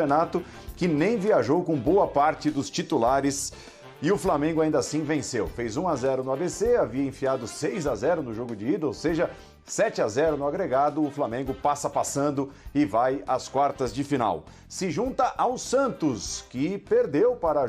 Renato, que nem viajou com boa parte dos titulares. E o Flamengo ainda assim venceu. Fez 1-0 no ABC, havia enfiado 6-0 no jogo de ida, ou seja, 7-0 no agregado. O Flamengo passa passando e vai às quartas de final. Se junta ao Santos, que perdeu para a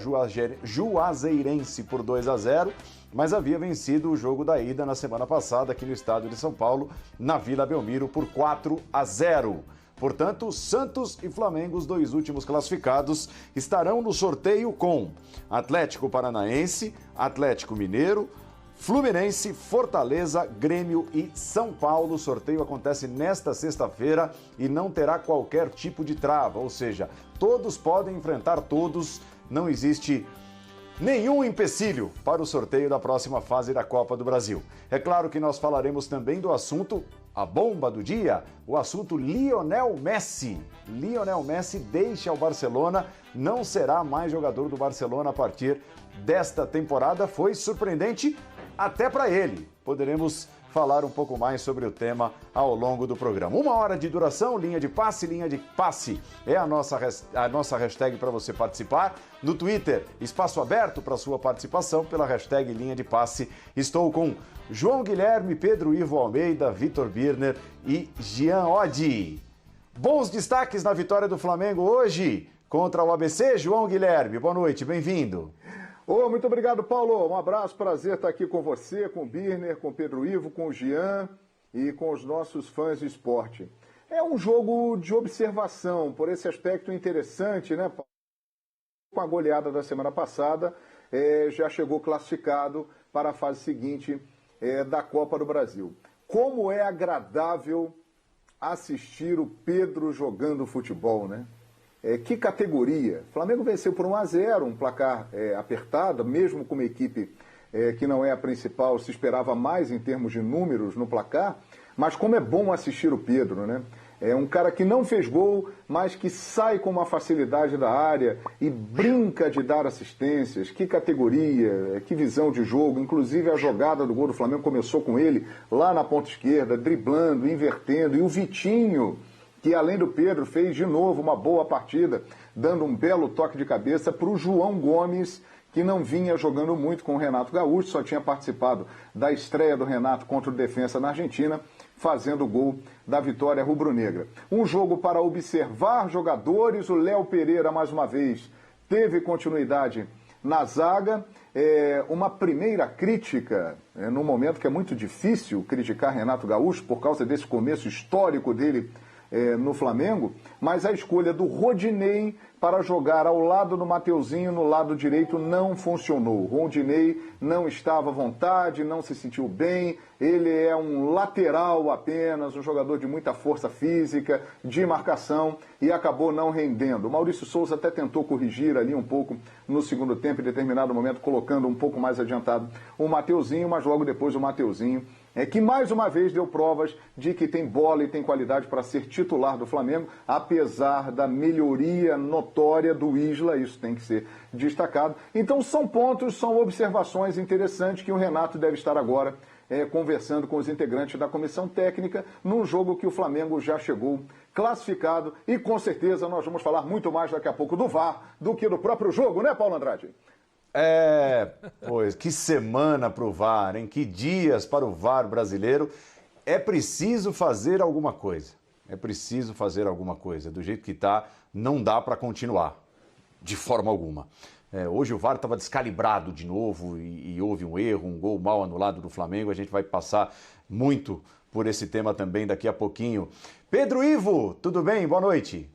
Juazeirense por 2-0, mas havia vencido o jogo da ida na semana passada aqui no estado de São Paulo, na Vila Belmiro, por 4-0. Portanto, Santos e Flamengo, os dois últimos classificados, estarão no sorteio com Atlético Paranaense, Atlético Mineiro, Fluminense, Fortaleza, Grêmio e São Paulo. O sorteio acontece nesta sexta-feira e não terá qualquer tipo de trava, ou seja, todos podem enfrentar todos, não existe nenhum empecilho para o sorteio da próxima fase da Copa do Brasil. É claro que nós falaremos também do assunto, a bomba do dia, o assunto Lionel Messi. Lionel Messi deixa o Barcelona, não será mais jogador do Barcelona a partir desta temporada. Foi surpreendente até para ele. Poderemos falar um pouco mais sobre o tema ao longo do programa. 1 hora de duração, linha de passe é a nossa hashtag para você participar. No Twitter, espaço aberto para sua participação pela hashtag linha de passe. Estou com João Guilherme, Pedro Ivo Almeida, Vitor Birner e Jean Oddi. Bons destaques na vitória do Flamengo hoje contra o ABC. João Guilherme, boa noite, bem-vindo. Muito obrigado, Paulo. Um abraço, prazer estar aqui com você, com o Birner, com o Pedro Ivo, com o Jean e com os nossos fãs de esporte. É um jogo de observação, por esse aspecto interessante, né, Paulo? Com a goleada da semana passada, já chegou classificado para a fase seguinte da Copa do Brasil. Como é agradável assistir o Pedro jogando futebol, né? Que categoria. O Flamengo venceu por 1-0, um placar apertado, mesmo com uma equipe que não é a principal, se esperava mais em termos de números no placar, mas como é bom assistir o Pedro, né? É um cara que não fez gol, mas que sai com uma facilidade da área e brinca de dar assistências. Que categoria, que visão de jogo. Inclusive a jogada do gol do Flamengo começou com ele lá na ponta esquerda, driblando, invertendo. E o Vitinho, que além do Pedro fez de novo uma boa partida, dando um belo toque de cabeça para o João Gomes, que não vinha jogando muito com o Renato Gaúcho, só tinha participado da estreia do Renato contra o Defensa na Argentina, fazendo o gol da vitória rubro-negra. Um jogo para observar jogadores, o Léo Pereira, mais uma vez, teve continuidade na zaga. Uma primeira crítica, num momento que é muito difícil criticar Renato Gaúcho, por causa desse começo histórico dele no Flamengo, mas a escolha do Rodinei para jogar ao lado do Mateuzinho no lado direito não funcionou. O Rodinei não estava à vontade, não se sentiu bem, ele é um lateral apenas, um jogador de muita força física, de marcação, e acabou não rendendo. O Maurício Souza até tentou corrigir ali um pouco no segundo tempo, em determinado momento, colocando um pouco mais adiantado o Mateuzinho, mas logo depois o Mateuzinho que mais uma vez deu provas de que tem bola e tem qualidade para ser titular do Flamengo, apesar da melhoria notória do Isla, isso tem que ser destacado. Então são pontos, são observações interessantes que o Renato deve estar agora conversando com os integrantes da comissão técnica, num jogo que o Flamengo já chegou classificado, e com certeza nós vamos falar muito mais daqui a pouco do VAR do que do próprio jogo, né, Paulo Andrade? Pois, que semana para o VAR, hein? Que dias para o VAR brasileiro. É preciso fazer alguma coisa. É preciso fazer alguma coisa. Do jeito que está, não dá para continuar, de forma alguma. Hoje o VAR estava descalibrado de novo e houve um erro, um gol mal anulado do Flamengo. A gente vai passar muito por esse tema também daqui a pouquinho. Pedro Ivo, tudo bem? Boa noite.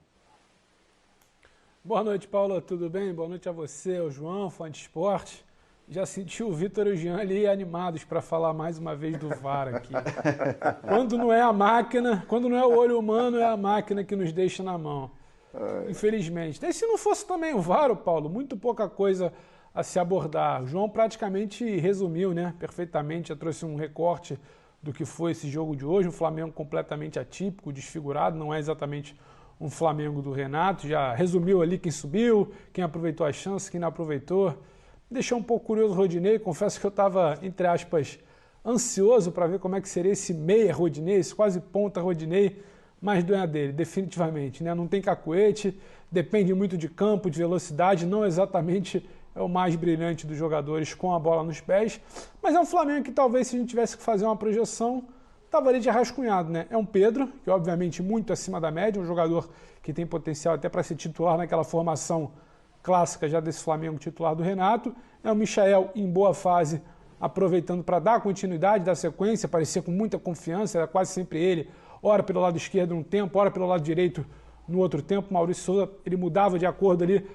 Boa noite, Paulo, tudo bem? Boa noite a você, ao João, fã de esporte. Já senti o Vitor e o Jean ali animados para falar mais uma vez do VAR aqui. Quando não é a máquina, quando não é o olho humano, é a máquina que nos deixa na mão. Infelizmente. E se não fosse também o VAR, Paulo, muito pouca coisa a se abordar. O João praticamente resumiu, né, perfeitamente, já trouxe um recorte do que foi esse jogo de hoje, um Flamengo completamente atípico, desfigurado, não é exatamente um Flamengo do Renato, já resumiu ali quem subiu, quem aproveitou a chance, quem não aproveitou. Deixou um pouco curioso o Rodinei, confesso que eu estava, entre aspas, ansioso para ver como é que seria esse meia Rodinei, esse quase ponta Rodinei, mas não é a dele, definitivamente, né? Não tem cacuete, depende muito de campo, de velocidade, não exatamente é o mais brilhante dos jogadores com a bola nos pés, mas é um Flamengo que talvez, se a gente tivesse que fazer uma projeção, estava ali de rascunhado, né? É um Pedro, que obviamente muito acima da média, um jogador que tem potencial até para ser titular naquela formação clássica já desse Flamengo titular do Renato. É o Michael em boa fase, aproveitando para dar continuidade, dar sequência, parecia com muita confiança, era quase sempre ele, ora pelo lado esquerdo num tempo, ora pelo lado direito no outro tempo. Maurício Souza, ele mudava de acordo ali.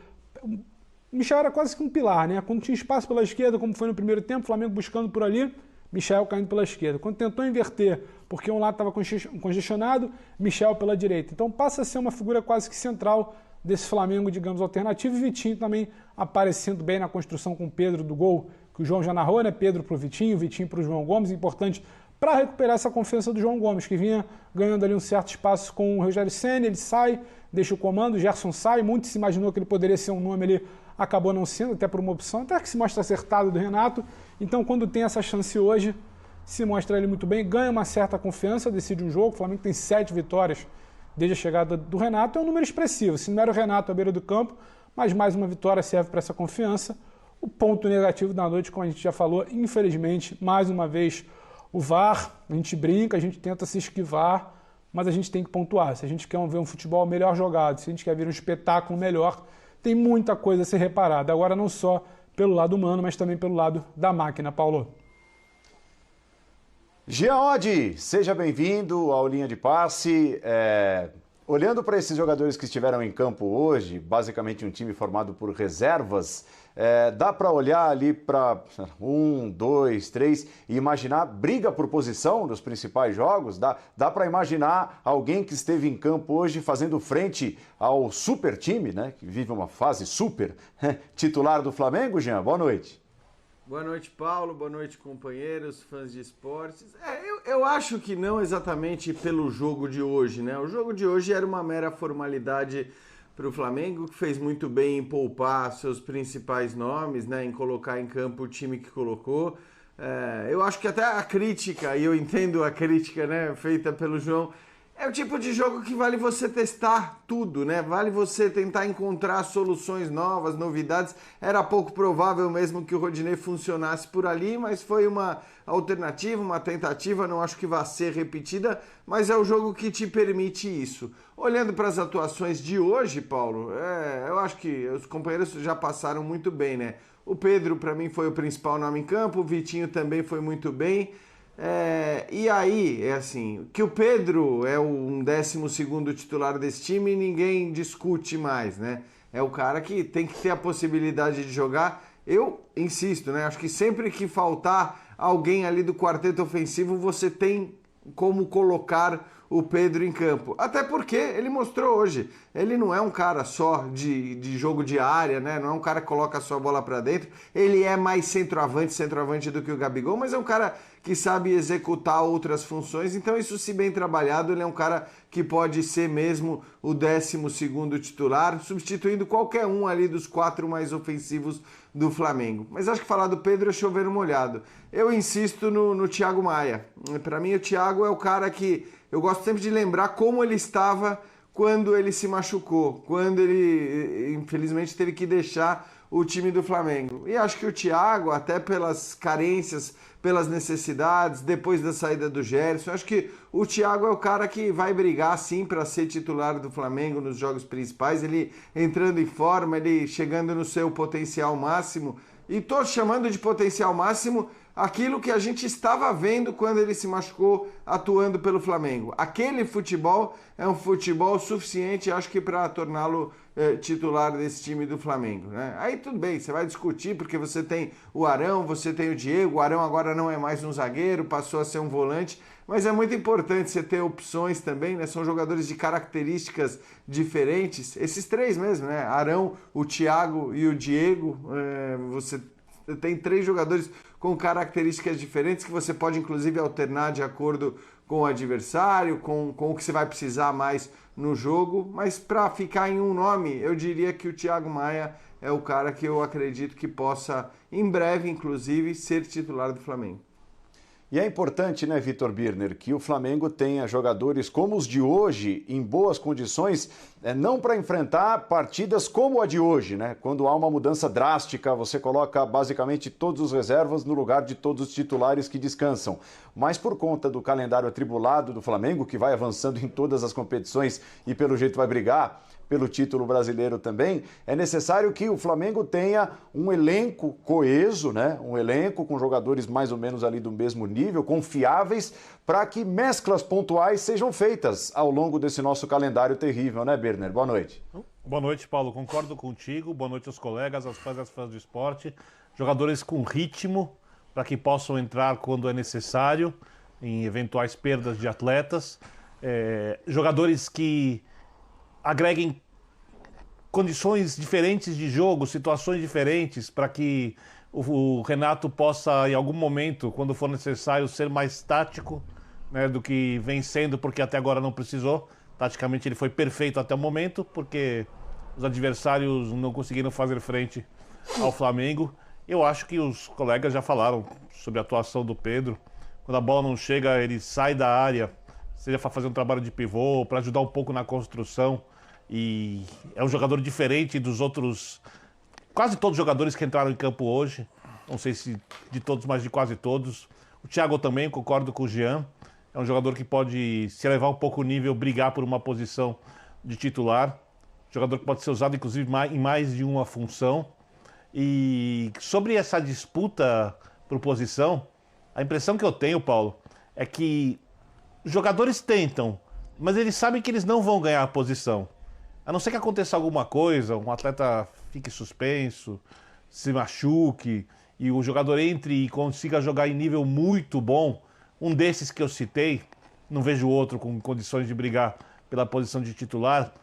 O Michael era quase que um pilar, né? Quando tinha espaço pela esquerda, como foi no primeiro tempo, o Flamengo buscando por ali, Michael caindo pela esquerda. Quando tentou inverter, porque um lado estava congestionado, Michael pela direita. Então passa a ser uma figura quase que central desse Flamengo, digamos, alternativo. E Vitinho também aparecendo bem na construção com o Pedro do gol, que o João já narrou, né? Pedro para o Vitinho para o João Gomes, importante para recuperar essa confiança do João Gomes, que vinha ganhando ali um certo espaço com o Rogério Ceni. Ele sai, deixa o comando, o Gerson sai, muito se imaginou que ele poderia ser um nome ali, acabou não sendo, até por uma opção, até que se mostra acertado do Renato. Então, quando tem essa chance hoje, se mostra ele muito bem, ganha uma certa confiança, decide um jogo. O Flamengo tem 7 vitórias desde a chegada do Renato, é um número expressivo. Se não era o Renato à beira do campo, mas mais uma vitória serve para essa confiança. O ponto negativo da noite, como a gente já falou, infelizmente, mais uma vez, o VAR. A gente brinca, a gente tenta se esquivar, mas a gente tem que pontuar. Se a gente quer ver um futebol melhor jogado, se a gente quer ver um espetáculo melhor, tem muita coisa a ser reparada. Agora, não só pelo lado humano, mas também pelo lado da máquina, Paulo. Jean Oddi, seja bem-vindo ao Linha de Passe. Olhando para esses jogadores que estiveram em campo hoje, basicamente um time formado por reservas, dá para olhar ali para 1, 2, 3 e imaginar briga por posição nos principais jogos? Dá para imaginar alguém que esteve em campo hoje fazendo frente ao super time, né, que vive uma fase super, titular do Flamengo, Jean? Boa noite. Boa noite, Paulo. Boa noite, companheiros, fãs de esportes. Eu acho que não exatamente pelo jogo de hoje, né? O jogo de hoje era uma mera formalidade para o Flamengo, que fez muito bem em poupar seus principais nomes, né? Em colocar em campo o time que colocou. Eu acho que até a crítica, e eu entendo a crítica, né, feita pelo João, é o tipo de jogo que vale você testar tudo, né? Vale você tentar encontrar soluções novas, novidades. Era pouco provável mesmo que o Rodinei funcionasse por ali, mas foi uma alternativa, uma tentativa, não acho que vá ser repetida, mas é o jogo que te permite isso. Olhando para as atuações de hoje, Paulo, eu acho que os companheiros já passaram muito bem, né? O Pedro, para mim, foi o principal nome em campo, o Vitinho também foi muito bem. E aí, assim, que o Pedro é um 12º titular desse time, ninguém discute mais, né? É o cara que tem que ter a possibilidade de jogar. Eu insisto, né? Acho que sempre que faltar alguém ali do quarteto ofensivo, você tem como colocar o Pedro em campo. Até porque ele mostrou hoje, ele não é um cara só de jogo de área, né? Não é um cara que coloca a sua bola para dentro. Ele é mais centroavante do que o Gabigol, mas é um cara que sabe executar outras funções. Então isso, se bem trabalhado, ele é um cara que pode ser mesmo o 12º titular, substituindo qualquer um ali dos 4 mais ofensivos do Flamengo. Mas acho que falar do Pedro é chover no molhado. Eu insisto no Thiago Maia. Para mim, o Thiago é o cara que eu gosto sempre de lembrar como ele estava quando ele se machucou, quando ele, infelizmente, teve que deixar o time do Flamengo. E acho que o Thiago, até pelas carências, pelas necessidades, depois da saída do Gerson, acho que o Thiago é o cara que vai brigar, sim, para ser titular do Flamengo nos jogos principais, ele entrando em forma, ele chegando no seu potencial máximo. E estou chamando de potencial máximo aquilo que a gente estava vendo quando ele se machucou atuando pelo Flamengo. Aquele futebol é um futebol suficiente, acho que, para torná-lo titular desse time do Flamengo, né? Aí tudo bem, você vai discutir porque você tem o Arão, você tem o Diego. O Arão agora não é mais um zagueiro, passou a ser um volante, mas é muito importante você ter opções também, né? São jogadores de características diferentes, esses 3 mesmo, né? Arão, o Thiago e o Diego. Você tem 3 jogadores com características diferentes que você pode, inclusive, alternar de acordo com o adversário, com o que você vai precisar mais no jogo. Mas para ficar em um nome, eu diria que o Thiago Maia é o cara que eu acredito que possa, em breve, inclusive, ser titular do Flamengo. E é importante, né, Vitor Birner, que o Flamengo tenha jogadores como os de hoje, em boas condições, não para enfrentar partidas como a de hoje, né? Quando há uma mudança drástica, você coloca basicamente todos os reservas no lugar de todos os titulares que descansam. Mas por conta do calendário atribulado do Flamengo, que vai avançando em todas as competições e pelo jeito vai brigar pelo título brasileiro também, é necessário que o Flamengo tenha um elenco coeso, né? Um elenco com jogadores mais ou menos ali do mesmo nível, confiáveis, para que mesclas pontuais sejam feitas ao longo desse nosso calendário terrível, né, Birner? Boa noite. Boa noite, Paulo. Concordo contigo. Boa noite aos colegas, aos fãs e às fãs do esporte. Jogadores com ritmo, para que possam entrar quando é necessário, em eventuais perdas de atletas. Jogadores que agreguem condições diferentes de jogo, situações diferentes, para que o Renato possa, em algum momento, quando for necessário, ser mais tático, né, do que vem sendo, porque até agora não precisou. Taticamente ele foi perfeito até o momento, porque os adversários não conseguiram fazer frente ao Flamengo. Eu acho que os colegas já falaram sobre a atuação do Pedro. Quando a bola não chega, ele sai da área, seja para fazer um trabalho de pivô, para ajudar um pouco na construção. E é um jogador diferente dos outros, quase todos os jogadores que entraram em campo hoje. Não sei se de todos, mas de quase todos. O Thiago também, concordo com o Jean. É um jogador que pode se elevar um pouco o nível, brigar por uma posição de titular. Jogador que pode ser usado, inclusive, em mais de uma função. E sobre essa disputa por posição, a impressão que eu tenho, Paulo, é que os jogadores tentam, mas eles sabem que eles não vão ganhar a posição. A não ser que aconteça alguma coisa, um atleta fique suspenso, se machuque, e o jogador entre e consiga jogar em nível muito bom. Um desses que eu citei, não vejo outro com condições de brigar pela posição de titular,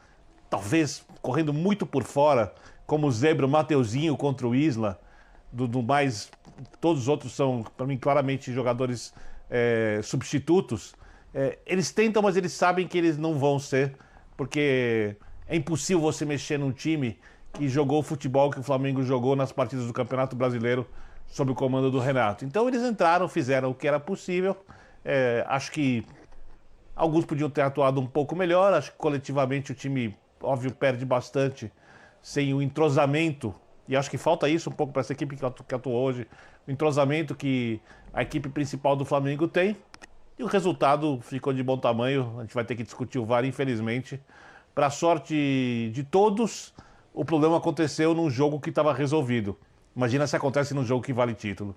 talvez correndo muito por fora, como o Zebra, o Mateuzinho contra o Isla, do mais, todos os outros são, para mim, claramente jogadores substitutos. Eles tentam, mas eles sabem que eles não vão ser, porque é impossível você mexer num time que jogou o futebol que o Flamengo jogou nas partidas do Campeonato Brasileiro sob o comando do Renato. Então eles entraram, fizeram o que era possível. Acho que alguns podiam ter atuado um pouco melhor. Acho que coletivamente o time, óbvio, perde bastante sem o entrosamento. E acho que falta isso um pouco para essa equipe que atuou hoje. O entrosamento que a equipe principal do Flamengo tem. E o resultado ficou de bom tamanho. A gente vai ter que discutir o VAR, infelizmente. Para a sorte de todos, o problema aconteceu num jogo que estava resolvido. Imagina se acontece num jogo que vale título.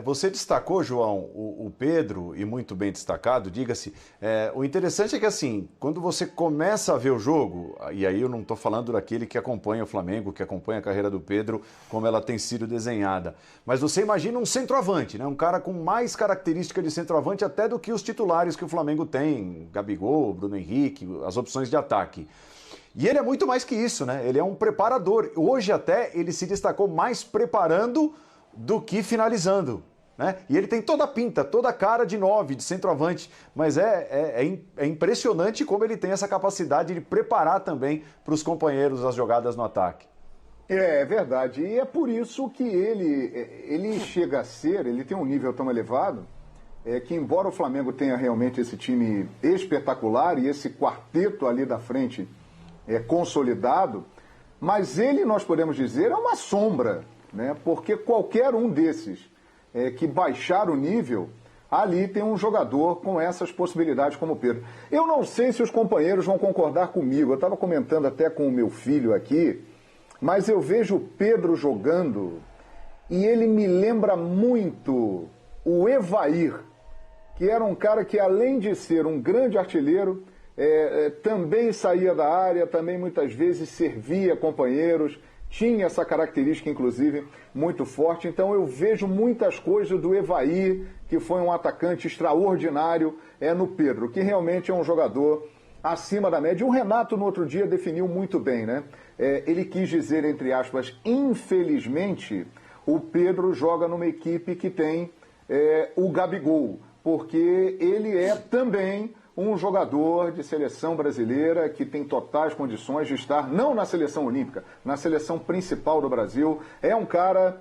Você destacou, João, o Pedro, e muito bem destacado, diga-se. O interessante é que, assim, quando você começa a ver o jogo, e aí eu não estou falando daquele que acompanha o Flamengo, que acompanha a carreira do Pedro, como ela tem sido desenhada, mas você imagina um centroavante, né? Um cara com mais característica de centroavante até do que os titulares que o Flamengo tem, Gabigol, Bruno Henrique, as opções de ataque. E ele é muito mais que isso, né? Ele é um preparador. Hoje até ele se destacou mais preparando do que finalizando, né? E ele tem toda a pinta, toda a cara de 9, de centroavante, mas é impressionante como ele tem essa capacidade de preparar também para os companheiros as jogadas no ataque. É verdade, e é por isso que ele chega a ser, ele tem um nível tão elevado, que embora o Flamengo tenha realmente esse time espetacular e esse quarteto ali da frente consolidado, mas ele, nós podemos dizer, é uma sombra, né? Porque qualquer um desses que baixar o nível, ali tem um jogador com essas possibilidades como o Pedro. Eu não sei se os companheiros vão concordar comigo, eu estava comentando até com o meu filho aqui, mas eu vejo o Pedro jogando e ele me lembra muito o Evair, que era um cara que, além de ser um grande artilheiro, também saía da área, também muitas vezes servia companheiros, tinha essa característica, inclusive, muito forte. Então eu vejo muitas coisas do Evair, que foi um atacante extraordinário, no Pedro, que realmente é um jogador acima da média. E o Renato, no outro dia, definiu muito bem, né? Ele quis dizer, entre aspas, infelizmente, o Pedro joga numa equipe que tem o Gabigol, porque ele é também um jogador de seleção brasileira que tem totais condições de estar, não na seleção olímpica, na seleção principal do Brasil. É um cara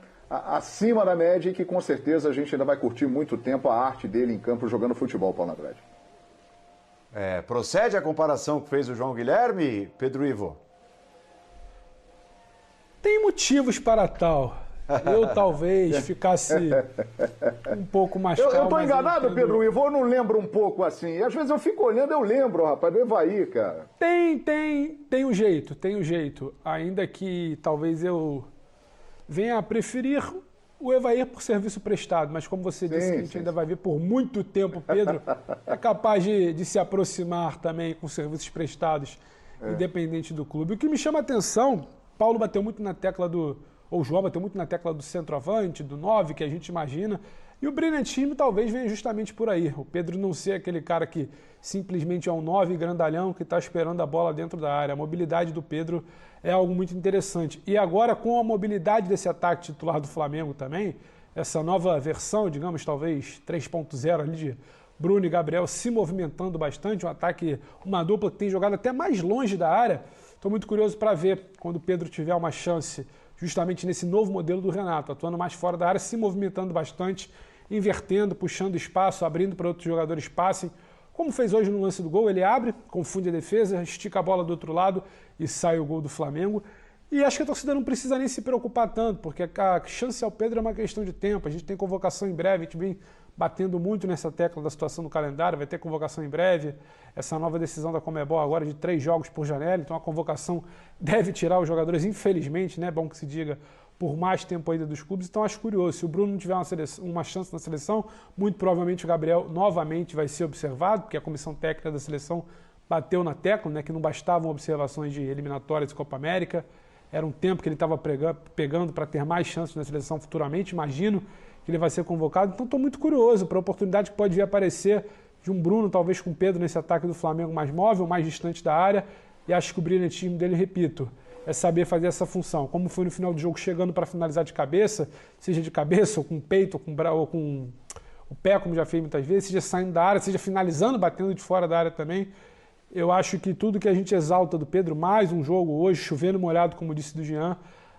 acima da média e que com certeza a gente ainda vai curtir muito tempo a arte dele em campo jogando futebol, Paulo Andrade. Procede a comparação que fez o João Guilherme, Pedro Ivo? Tem motivos para tal. Eu talvez ficasse um pouco mais calmo. Eu tô enganado, Pedro Ivo, eu não lembro um pouco assim. E às vezes eu fico olhando, eu lembro, rapaz, do Evaí, cara. Tem um jeito. Ainda que talvez eu venha a preferir o Evaí por serviço prestado. Mas como você disse, que a gente ainda vai ver por muito tempo, Pedro é capaz de se aproximar também com serviços prestados, independente do clube. O que me chama a atenção, Paulo bateu muito na tecla ou o João bateu muito na tecla do centroavante, do 9, que a gente imagina. E o brilhantismo talvez venha justamente por aí. O Pedro não ser aquele cara que simplesmente é um 9 grandalhão que está esperando a bola dentro da área. A mobilidade do Pedro é algo muito interessante. E agora, com a mobilidade desse ataque titular do Flamengo também, essa nova versão, digamos, talvez 3.0 ali de Bruno e Gabriel se movimentando bastante, um ataque, uma dupla que tem jogado até mais longe da área. Estou muito curioso para ver quando o Pedro tiver uma chance justamente nesse novo modelo do Renato, atuando mais fora da área, se movimentando bastante, invertendo, puxando espaço, abrindo para outros jogadores passem. Como fez hoje no lance do gol, ele abre, confunde a defesa, estica a bola do outro lado e sai o gol do Flamengo. E acho que a torcida não precisa nem se preocupar tanto, porque a chance ao Pedro é uma questão de tempo. A gente tem convocação em breve, a gente vem batendo muito nessa tecla da situação do calendário, vai ter convocação em breve. Essa nova decisão da Conmebol agora de 3 jogos por janela, então a convocação deve tirar os jogadores, infelizmente, né, bom que se diga, por mais tempo ainda dos clubes. Então acho curioso, se o Bruno não tiver uma chance na seleção, muito provavelmente o Gabriel novamente vai ser observado, porque a comissão técnica da seleção bateu na tecla, né, que não bastavam observações de eliminatórias de Copa América. Era um tempo que ele estava pegando para ter mais chances na seleção futuramente, imagino que ele vai ser convocado. Então estou muito curioso para a oportunidade que pode vir a aparecer de um Bruno, talvez com o Pedro nesse ataque do Flamengo mais móvel, mais distante da área. E acho que o brilhantismo dele, repito, é saber fazer essa função. Como foi no final do jogo, chegando para finalizar de cabeça, seja de cabeça, ou com o peito, ou com o pé, como já fez muitas vezes, seja saindo da área, seja finalizando, batendo de fora da área também. Eu acho que tudo que a gente exalta do Pedro, mais um jogo hoje, chovendo molhado, como disse do Jean,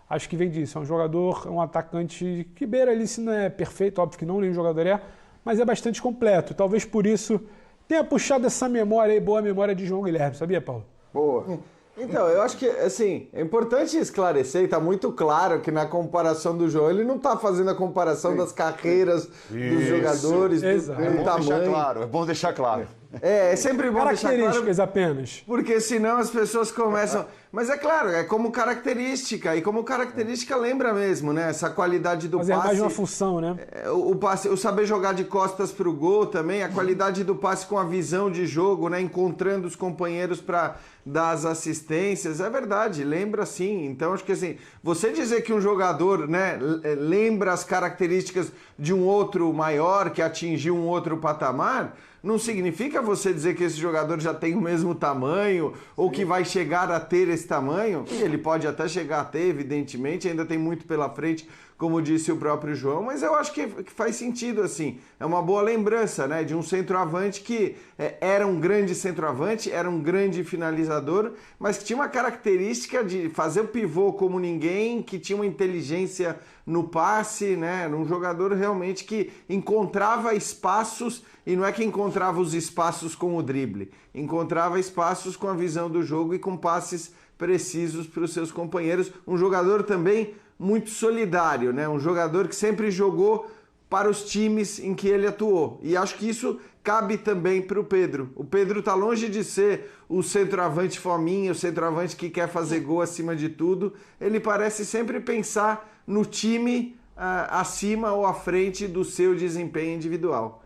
acho que vem disso. É um jogador, um atacante que beira ali, se não é perfeito, óbvio que não, nenhum jogador é, mas é bastante completo. Talvez por isso tenha puxado essa memória aí, boa memória de João Guilherme, sabia, Paulo? Boa. Então, eu acho que, assim, é importante esclarecer, e está muito claro que na comparação do João, ele não está fazendo a comparação das carreiras dos jogadores, do tamanho. É bom deixar claro. É sempre bom deixar claro. Características apenas. Porque senão as pessoas começam... Mas é claro, é como característica, e como característica lembra mesmo, né? Essa qualidade do passe. Mas é mais uma função, né? O passe, o saber jogar de costas para o gol também, a qualidade do passe com a visão de jogo, né? Encontrando os companheiros para dar as assistências, é verdade, lembra sim. Então acho que assim, você dizer que um jogador, né, lembra as características de um outro maior que atingiu um outro patamar, não significa você dizer que esse jogador já tem o mesmo tamanho ou que vai chegar a ter esse tamanho. E ele pode até chegar a ter, evidentemente, ainda tem muito pela frente, como disse o próprio João, mas eu acho que faz sentido, assim. É uma boa lembrança, né, de um centroavante que era um grande centroavante, era um grande finalizador, mas que tinha uma característica de fazer o pivô como ninguém, que tinha uma inteligência no passe, né, um jogador realmente que encontrava espaços, e não é que encontrava os espaços com o drible, encontrava espaços com a visão do jogo e com passes precisos para os seus companheiros. Um jogador também muito solidário, né? Um jogador que sempre jogou para os times em que ele atuou. E acho que isso cabe também para o Pedro. O Pedro está longe de ser o centroavante fominha, o centroavante que quer fazer gol acima de tudo. Ele parece sempre pensar no time acima ou à frente do seu desempenho individual.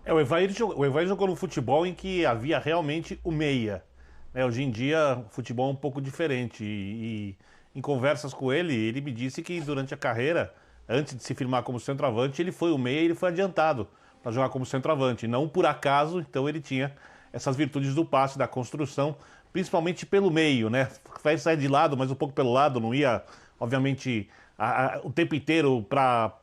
O Evair jogou no futebol em que havia realmente o meia. Hoje em dia, o futebol é um pouco diferente. E em conversas com ele me disse que durante a carreira, antes de se firmar como centroavante, ele foi o meia e ele foi adiantado para jogar como centroavante. Não por acaso, então ele tinha essas virtudes do passe, da construção, principalmente pelo meio, né? Vai sair de lado, mas um pouco pelo lado, não ia, obviamente, o tempo inteiro para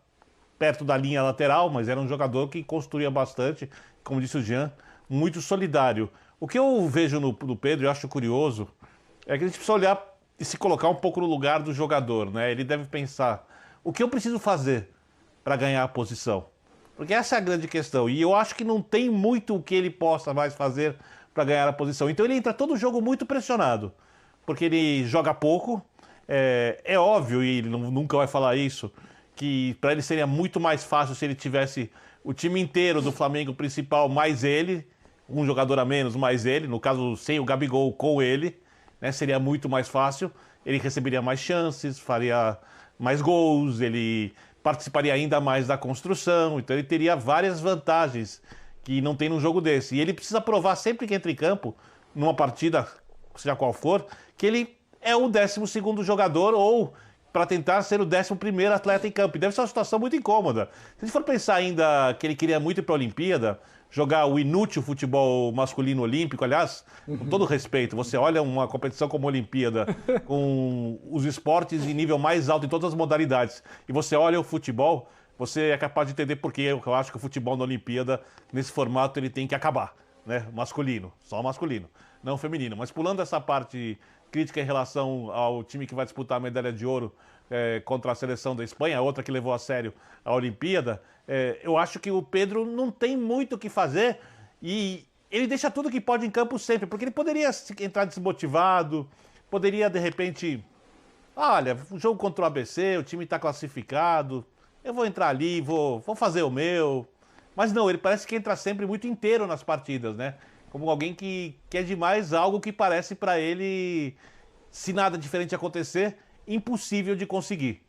perto da linha lateral, mas era um jogador que construía bastante, como disse o Jean, muito solidário. O que eu vejo no Pedro, eu acho curioso, é que a gente precisa olhar e se colocar um pouco no lugar do jogador, né? Ele deve pensar, o que eu preciso fazer para ganhar a posição? Porque essa é a grande questão. E eu acho que não tem muito o que ele possa mais fazer para ganhar a posição. Então ele entra todo jogo muito pressionado, porque ele joga pouco. É óbvio, e ele nunca vai falar isso, que para ele seria muito mais fácil se ele tivesse o time inteiro do Flamengo principal mais ele, um jogador a menos mais ele, no caso sem o Gabigol com ele, né, seria muito mais fácil. Ele receberia mais chances, faria mais gols, ele participaria ainda mais da construção, então ele teria várias vantagens que não tem num jogo desse. E ele precisa provar sempre que entra em campo, numa partida, seja qual for, que ele é o 12º jogador ou para tentar ser o 11º atleta em campo. E deve ser uma situação muito incômoda. Se a gente for pensar ainda que ele queria muito ir para a Olimpíada, jogar o inútil futebol masculino olímpico, aliás, com todo respeito, você olha uma competição como a Olimpíada, com os esportes em nível mais alto em todas as modalidades, e você olha o futebol, você é capaz de entender por que eu acho que o futebol na Olimpíada, nesse formato, ele tem que acabar, né? Masculino, só masculino, não feminino. Mas pulando essa parte crítica em relação ao time que vai disputar a medalha de ouro contra a seleção da Espanha, a outra que levou a sério a Olimpíada, eu acho que o Pedro não tem muito o que fazer e ele deixa tudo que pode em campo sempre, porque ele poderia entrar desmotivado, poderia de repente, olha, o jogo contra o ABC, o time está classificado, eu vou entrar ali, vou fazer o meu. Mas não, ele parece que entra sempre muito inteiro nas partidas, né? Como alguém que quer demais algo que parece para ele, se nada diferente acontecer, impossível de conseguir.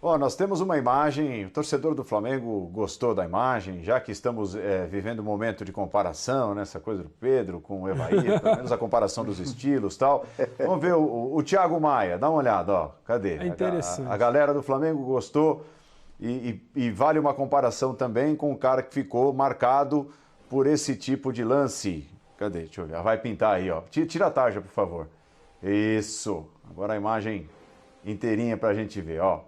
Ó, nós temos uma imagem, o torcedor do Flamengo gostou da imagem, já que estamos vivendo um momento de comparação, né, essa coisa do Pedro com o Evair, pelo menos a comparação dos estilos e tal. Vamos ver o Thiago Maia, dá uma olhada, ó, cadê? É interessante. A galera do Flamengo gostou e vale uma comparação também com o cara que ficou marcado por esse tipo de lance. Cadê? Deixa eu ver, vai pintar aí, ó. Tira a tarja, por favor. Isso, agora a imagem inteirinha pra gente ver, ó.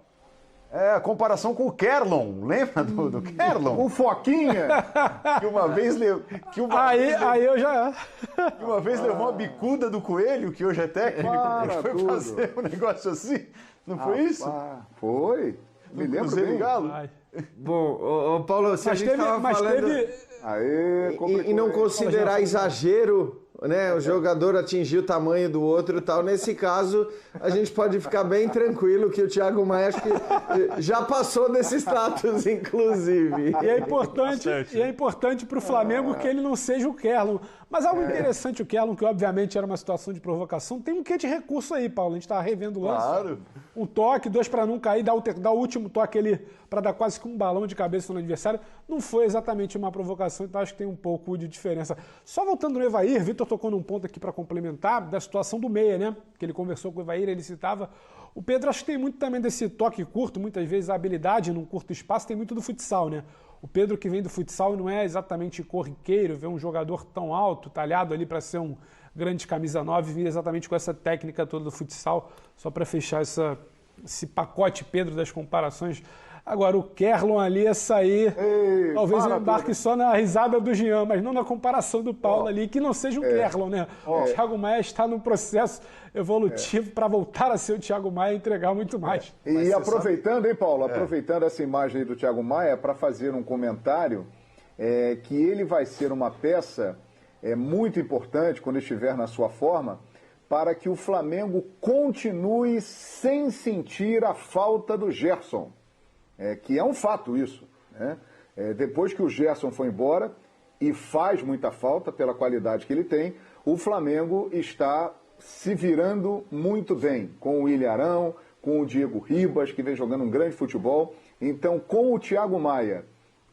É a comparação com o Kerlon, lembra do Kerlon? O Foquinha! Que uma vez Aí eu já... Que uma vez levou uma bicuda do Coelho, que hoje é técnico, Para foi tudo. fazer um negócio assim. Não foi isso? Foi. Me lembro Cruzeiro e bem. Galo? Ai. Bom, ô Paulo, se a gente tava falando... Aê, E não considerar exagero, né? O jogador atingir o tamanho do outro e tal. Nesse caso, a gente pode ficar bem tranquilo que o Thiago Maia acho que já passou desse status, inclusive. E é importante para o Flamengo que ele não seja o Kerlon. Mas algo interessante, o Kerlon, que obviamente era uma situação de provocação, tem um quê de recurso aí, Paulo. A gente está revendo o lance. Claro. Um toque, 2 para não cair, dá o último toque ali para dar quase que um balão de cabeça no adversário. Não foi exatamente uma provocação, então acho que tem um pouco de diferença. Só voltando no Evair, Vitor tocou num ponto aqui para complementar, da situação do meia, né? Que ele conversou com o Evair, ele citava. O Pedro acho que tem muito também desse toque curto, muitas vezes a habilidade num curto espaço tem muito do futsal, né? O Pedro que vem do futsal não é exatamente corriqueiro, ver um jogador tão alto, talhado ali para ser um grande camisa 9, vir exatamente com essa técnica toda do futsal, só para fechar esse pacote, Pedro, das comparações. Agora, o Kerlon ali ia sair, talvez eu embarque só na risada do Jean, mas não na comparação do Paulo ali, que não seja um Kerlon, né? O Thiago Maia está num processo evolutivo para voltar a ser o Thiago Maia e entregar muito mais. E aproveitando, hein, Paulo? Aproveitando essa imagem aí do Thiago Maia para fazer um comentário que ele vai ser uma peça muito importante quando estiver na sua forma para que o Flamengo continue sem sentir a falta do Gerson. Que é um fato isso, né? Depois que o Gerson foi embora, e faz muita falta pela qualidade que ele tem, o Flamengo está se virando muito bem, com o Ilharão, com o Diego Ribas, que vem jogando um grande futebol. Então, com o Thiago Maia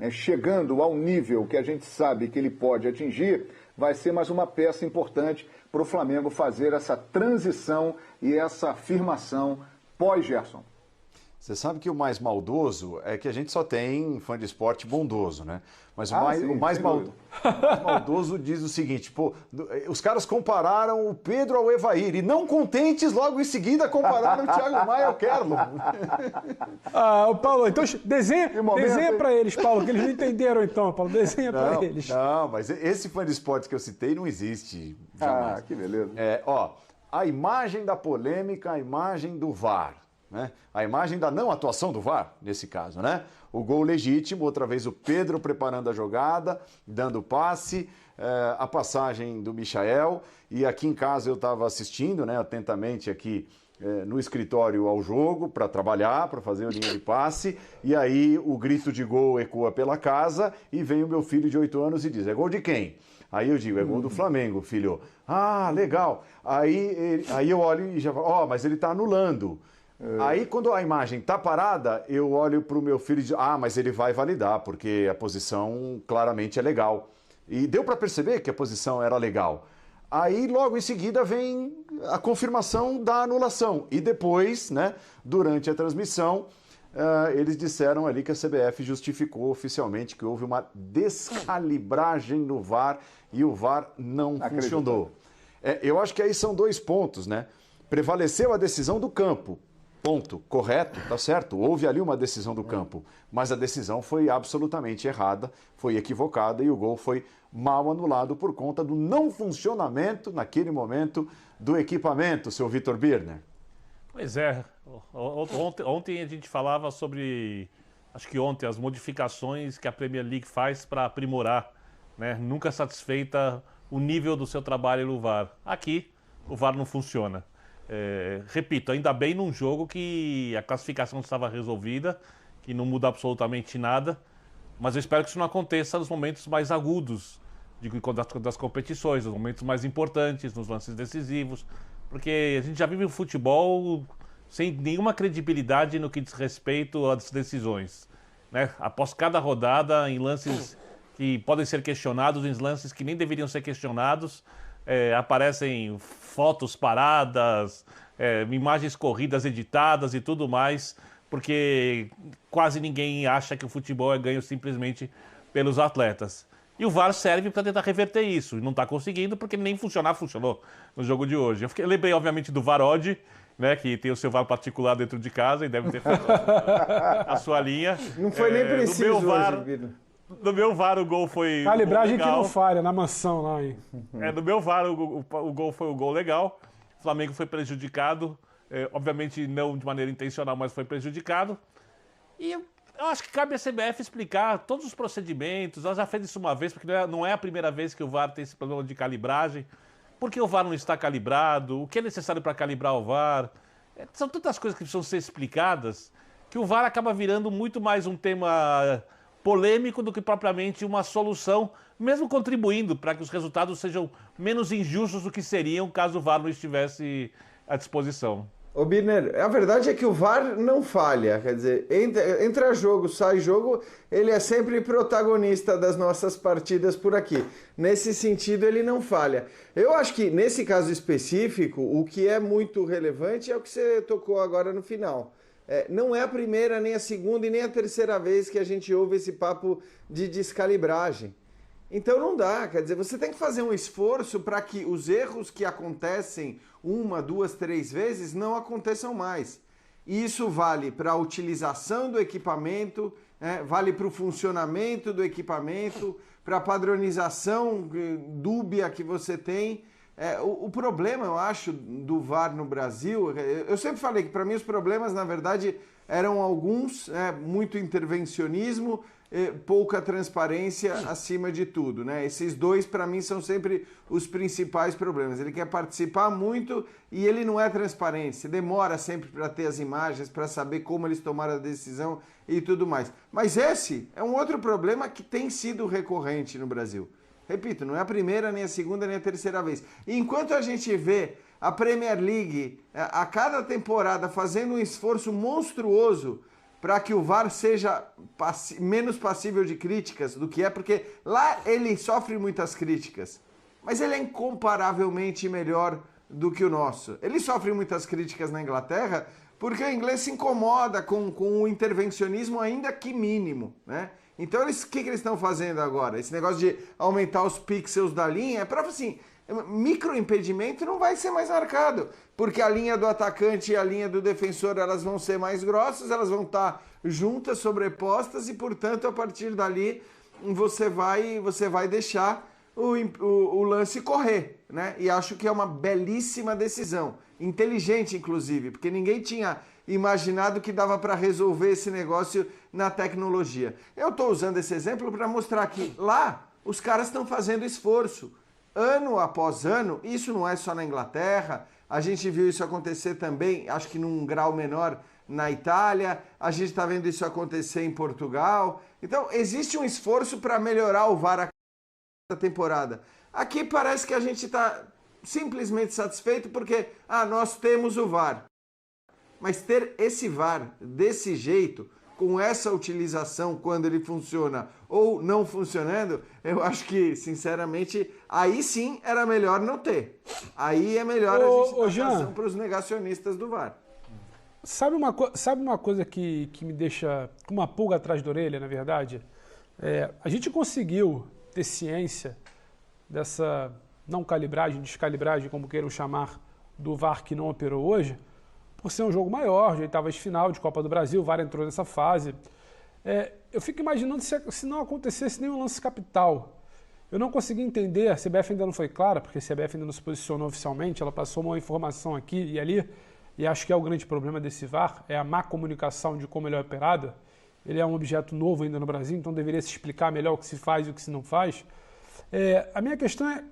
chegando ao nível que a gente sabe que ele pode atingir, vai ser mais uma peça importante para o Flamengo fazer essa transição e essa afirmação pós-Gerson. Você sabe que o mais maldoso é que a gente só tem fã de esporte bondoso, né? Mas o mais maldoso diz o seguinte, pô, os caras compararam o Pedro ao Evair e não contentes, logo em seguida compararam o Thiago Maia ao Kerlon. Paulo, então desenha para eles, Paulo, que eles não entenderam então, Paulo, desenha para eles. Não, mas esse fã de esportes que eu citei não existe jamais. Que beleza. A imagem da polêmica, a imagem do VAR. né? A imagem da não atuação do VAR, nesse caso, né? O gol legítimo, outra vez o Pedro preparando a jogada, dando passe, a passagem do Michael, e aqui em casa eu estava assistindo, né, atentamente aqui no escritório ao jogo, para trabalhar, para fazer a linha de passe, e aí o grito de gol ecoa pela casa, e vem o meu filho de 8 anos e diz, é gol de quem? Aí eu digo, é gol do Flamengo, filho. Ah, legal. Aí eu olho e já falo, mas ele está anulando. Aí, quando a imagem está parada, eu olho para o meu filho e digo, mas ele vai validar, porque a posição claramente é legal. E deu para perceber que a posição era legal. Aí, logo em seguida, vem a confirmação da anulação. E depois, né, durante a transmissão, eles disseram ali que a CBF justificou oficialmente que houve uma descalibragem no VAR e o VAR não funcionou. Eu acho que aí são 2 pontos, né? Prevaleceu a decisão do campo. Ponto. Correto, tá certo. Houve ali uma decisão do campo, mas a decisão foi absolutamente errada, foi equivocada e o gol foi mal anulado por conta do não funcionamento, naquele momento, do equipamento, seu Vitor Birner. Pois é. Ontem a gente falava sobre, acho que ontem, as modificações que a Premier League faz para aprimorar, né? Nunca satisfeita o nível do seu trabalho no VAR. Aqui, o VAR não funciona. Repito, ainda bem num jogo que a classificação estava resolvida, que não muda absolutamente nada, mas eu espero que isso não aconteça nos momentos mais agudos das competições, nos momentos mais importantes, nos lances decisivos, porque a gente já vive o futebol sem nenhuma credibilidade no que diz respeito às decisões, né? Após cada rodada, em lances que podem ser questionados, em lances que nem deveriam ser questionados, aparecem fotos paradas, imagens corridas editadas e tudo mais, porque quase ninguém acha que o futebol é ganho simplesmente pelos atletas. E o VAR serve para tentar reverter isso, e não está conseguindo porque nem funcionou no jogo de hoje. Eu lembrei, obviamente, do Varode, né, que tem o seu VAR particular dentro de casa e deve ter feito a sua linha. Não foi nem preciso hoje, no meu VAR o gol foi... Calibragem que não falha, na mansão lá, hein? No meu VAR o gol foi o gol legal. O Flamengo foi prejudicado. Obviamente não de maneira intencional, mas foi prejudicado. E eu acho que cabe a CBF explicar todos os procedimentos. Ela já fez isso uma vez, porque não é a primeira vez que o VAR tem esse problema de calibragem. Por que o VAR não está calibrado? O que é necessário para calibrar o VAR? São tantas coisas que precisam ser explicadas que o VAR acaba virando muito mais um tema polêmico do que propriamente uma solução, mesmo contribuindo para que os resultados sejam menos injustos do que seriam caso o VAR não estivesse à disposição. Ô Birner, a verdade é que o VAR não falha, quer dizer, entra jogo, sai jogo, ele é sempre protagonista das nossas partidas por aqui. Nesse sentido, ele não falha. Eu acho que, nesse caso específico, o que é muito relevante é o que você tocou agora no final. Não é a primeira, nem a segunda e nem a terceira vez que a gente ouve esse papo de descalibragem. Então não dá, quer dizer, você tem que fazer um esforço para que os erros que acontecem 1, 2, 3 vezes não aconteçam mais. E isso vale para a utilização do equipamento, vale para o funcionamento do equipamento, para a padronização dúbia que você tem. O problema, eu acho, do VAR no Brasil, eu sempre falei que para mim os problemas, na verdade, eram alguns, muito intervencionismo, pouca transparência acima de tudo, né? Esses 2, para mim, são sempre os principais problemas. Ele quer participar muito e ele não é transparente. Você demora sempre para ter as imagens, para saber como eles tomaram a decisão e tudo mais. Mas esse é um outro problema que tem sido recorrente no Brasil. Repito, não é a primeira, nem a segunda, nem a terceira vez. E enquanto a gente vê a Premier League a cada temporada fazendo um esforço monstruoso para que o VAR seja menos passível de críticas do que porque lá ele sofre muitas críticas, mas ele é incomparavelmente melhor do que o nosso. Ele sofre muitas críticas na Inglaterra porque o inglês se incomoda com o intervencionismo ainda que mínimo, né? Então, o que eles estão fazendo agora? Esse negócio de aumentar os pixels da linha é para, assim, microimpedimento não vai ser mais marcado, porque a linha do atacante e a linha do defensor, elas vão ser mais grossas, elas vão estar juntas, sobrepostas, e, portanto, a partir dali, você vai deixar o lance correr, né? E acho que é uma belíssima decisão. inteligente, inclusive, porque ninguém tinha imaginado que dava para resolver esse negócio na tecnologia. Eu estou usando esse exemplo para mostrar que lá os caras estão fazendo esforço, ano após ano. Isso não é só na Inglaterra, a gente viu isso acontecer também, acho que num grau menor, na Itália, a gente está vendo isso acontecer em Portugal. Então, existe um esforço para melhorar o VAR a cada temporada. Aqui parece que a gente está simplesmente satisfeito porque nós temos o VAR. Mas ter esse VAR desse jeito, com essa utilização quando ele funciona ou não funcionando, eu acho que, sinceramente, aí sim era melhor não ter. Aí é melhor a gente dar atenção para os negacionistas do VAR. Sabe uma coisa que me deixa com uma pulga atrás da orelha, na verdade? A gente conseguiu ter ciência dessa não calibragem, descalibragem, como queiram chamar, do VAR que não operou hoje, por ser um jogo maior, de oitavas de final de Copa do Brasil, o VAR entrou nessa fase. Eu fico imaginando se não acontecesse nenhum lance capital. Eu não consegui entender, a CBF ainda não foi clara, porque a CBF ainda não se posicionou oficialmente, ela passou uma informação aqui e ali, e acho que é o grande problema desse VAR, é a má comunicação de como ele é operado. Ele é um objeto novo ainda no Brasil, então deveria se explicar melhor o que se faz e o que se não faz. A minha questão é,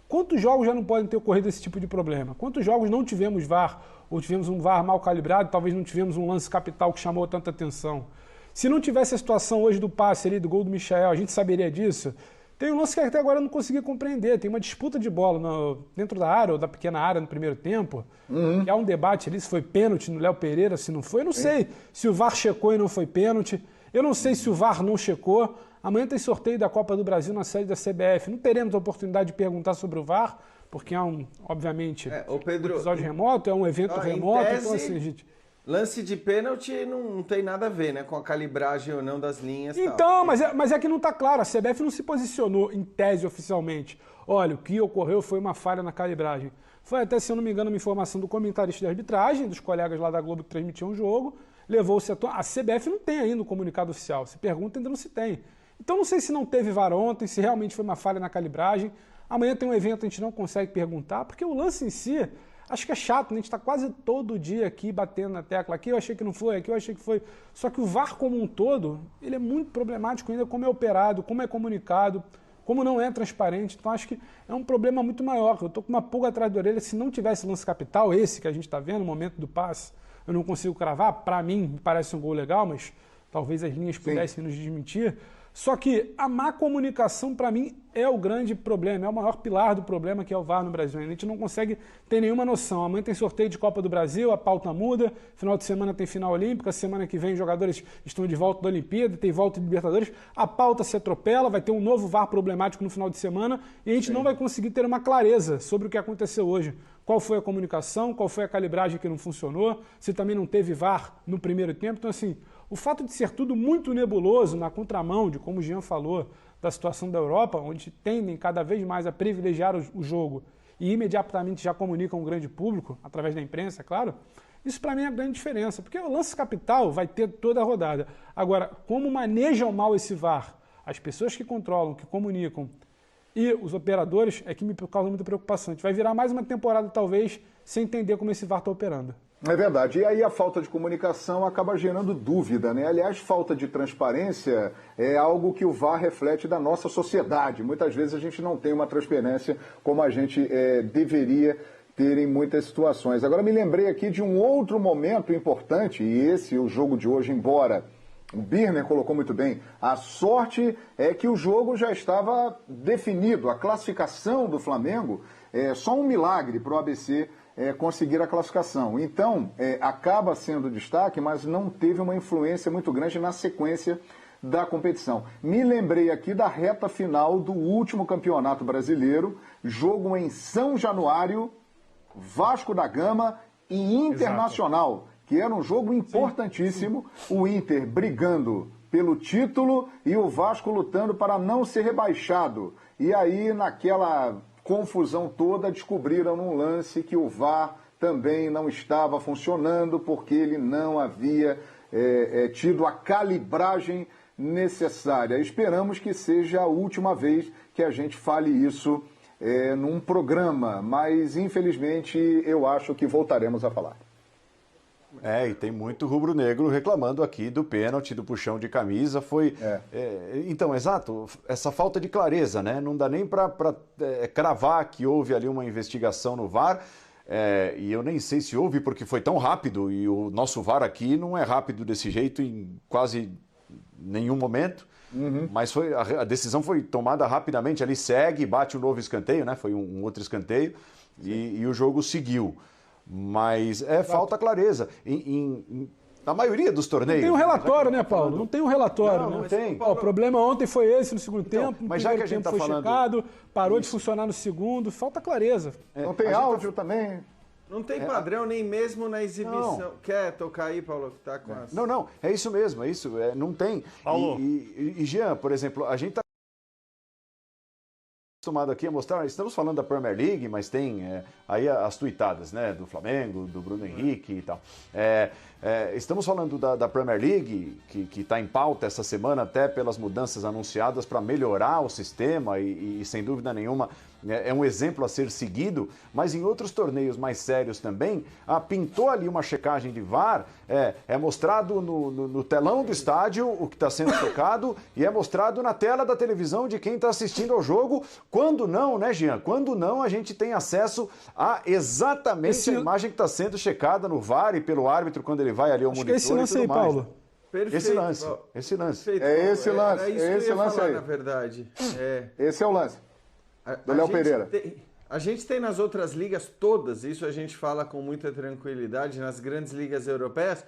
quantos jogos já não podem ter ocorrido esse tipo de problema? Quantos jogos não tivemos VAR, ou tivemos um VAR mal calibrado, talvez não tivemos um lance capital que chamou tanta atenção? Se não tivesse a situação hoje do passe ali, do gol do Michael, a gente saberia disso? Tem um lance que até agora eu não consegui compreender. Tem uma disputa de bola dentro da área, ou da pequena área no primeiro tempo. Que há um debate ali se foi pênalti no Léo Pereira, se não foi. Eu não sei se o VAR checou e não foi pênalti. Eu não sei se o VAR não checou. Amanhã tem sorteio da Copa do Brasil na sede da CBF. Não teremos a oportunidade de perguntar sobre o VAR, porque é obviamente, um episódio remoto, é um evento remoto. Tese, então, assim, gente... Lance de pênalti não tem nada a ver, né? Com a calibragem ou não das linhas. Então, tal. Mas é que não está claro. A CBF não se posicionou em tese oficialmente. Olha, o que ocorreu foi uma falha na calibragem. Foi até, se eu não me engano, uma informação do comentarista de arbitragem, dos colegas lá da Globo que transmitiam o jogo. Levou-se a CBF não tem ainda um comunicado oficial. Se pergunta, ainda não se tem. Então não sei se não teve VAR ontem, se realmente foi uma falha na calibragem. Amanhã tem um evento, a gente não consegue perguntar, porque o lance em si... Acho que é chato, né? A gente está quase todo dia aqui batendo na tecla. Aqui eu achei que não foi, aqui eu achei que foi. Só que o VAR como um todo, ele é muito problemático ainda, como é operado, como é comunicado, como não é transparente. Então acho que é um problema muito maior. Eu estou com uma pulga atrás da orelha. Se não tivesse lance capital, esse que a gente está vendo, no momento do passe, eu não consigo cravar. Para mim, me parece um gol legal, mas talvez as linhas pudessem nos desmentir. Só que a má comunicação, para mim, é o grande problema, é o maior pilar do problema que é o VAR no Brasil. A gente não consegue ter nenhuma noção. Amanhã tem sorteio de Copa do Brasil, a pauta muda, final de semana tem final olímpica, semana que vem os jogadores estão de volta da Olimpíada, tem volta de Libertadores, a pauta se atropela, vai ter um novo VAR problemático no final de semana e a gente não vai conseguir ter uma clareza sobre o que aconteceu hoje. Qual foi a comunicação, qual foi a calibragem que não funcionou, se também não teve VAR no primeiro tempo. Então, assim, o fato de ser tudo muito nebuloso, na contramão de, como o Jean falou, da situação da Europa, onde tendem cada vez mais a privilegiar o jogo e imediatamente já comunicam um grande público, através da imprensa, é claro, isso para mim é a grande diferença, porque o lance capital vai ter toda a rodada. Agora, como manejam mal esse VAR, as pessoas que controlam, que comunicam, e os operadores, é que me causa muita preocupação. A gente vai virar mais uma temporada, talvez, sem entender como esse VAR está operando. É verdade. E aí a falta de comunicação acaba gerando dúvida, né? Aliás, falta de transparência é algo que o VAR reflete da nossa sociedade. Muitas vezes a gente não tem uma transparência como a gente deveria ter em muitas situações. Agora me lembrei aqui de um outro momento importante, e esse, o jogo de hoje, embora o Birner colocou muito bem, a sorte é que o jogo já estava definido, a classificação do Flamengo é só um milagre para o ABC conseguir a classificação. Então, acaba sendo destaque, mas não teve uma influência muito grande na sequência da competição. Me lembrei aqui da reta final do último Campeonato Brasileiro, jogo em São Januário, Vasco da Gama e Internacional. Exato. Que era um jogo importantíssimo, o Inter brigando pelo título e o Vasco lutando para não ser rebaixado. E aí, naquela confusão toda, descobriram num lance que o VAR também não estava funcionando porque ele não havia tido a calibragem necessária. Esperamos que seja a última vez que a gente fale isso num programa, mas infelizmente eu acho que voltaremos a falar. E tem muito rubro-negro reclamando aqui do pênalti, do puxão de camisa. Então, exato, essa falta de clareza, né? Não dá nem para cravar que houve ali uma investigação no VAR. E eu nem sei se houve, porque foi tão rápido, e o nosso VAR aqui não é rápido desse jeito em quase nenhum momento. Mas a decisão foi tomada rapidamente, ali segue, bate um novo escanteio, né? Foi um outro escanteio, e o jogo seguiu. Mas falta clareza. Na maioria dos torneios... Não tem um relatório, né, Paulo? Não tem um relatório. Não, né? tem. O problema ontem foi esse no segundo tempo. Mas já que a gente está falando... checado, parou de funcionar no segundo. Falta clareza. Não tem áudio também? Não tem padrão nem mesmo na exibição. Não. Quer tocar aí, Paulo? Que tá com as... Não, é isso mesmo, é isso. Não tem. Paulo. E Jean, por exemplo, a gente está acostumado aqui a mostrar, estamos falando da Premier League, mas tem aí as tuitadas, né, do Flamengo, do Bruno Henrique e tal. Estamos falando da Premier League, que está em pauta essa semana, até pelas mudanças anunciadas para melhorar o sistema e, sem dúvida nenhuma, é um exemplo a ser seguido, mas em outros torneios mais sérios também, pintou ali uma checagem de VAR, é mostrado no telão do estádio o que está sendo tocado e é mostrado na tela da televisão de quem está assistindo ao jogo. Quando não, né, Jean? Quando não, a gente tem acesso a exatamente a imagem que está sendo checada no VAR e pelo árbitro quando ele vai ali ao monitor. Esse lance e tudo aí, mais, Paulo. né? Perfeito. Esse lance. Perfeito, É esse Paulo. lance, Era isso é que esse eu ia lance falar, aí. na verdade. Esse é o lance. Do Léo Pereira. A gente tem nas outras ligas todas, isso a gente fala com muita tranquilidade, nas grandes ligas europeias,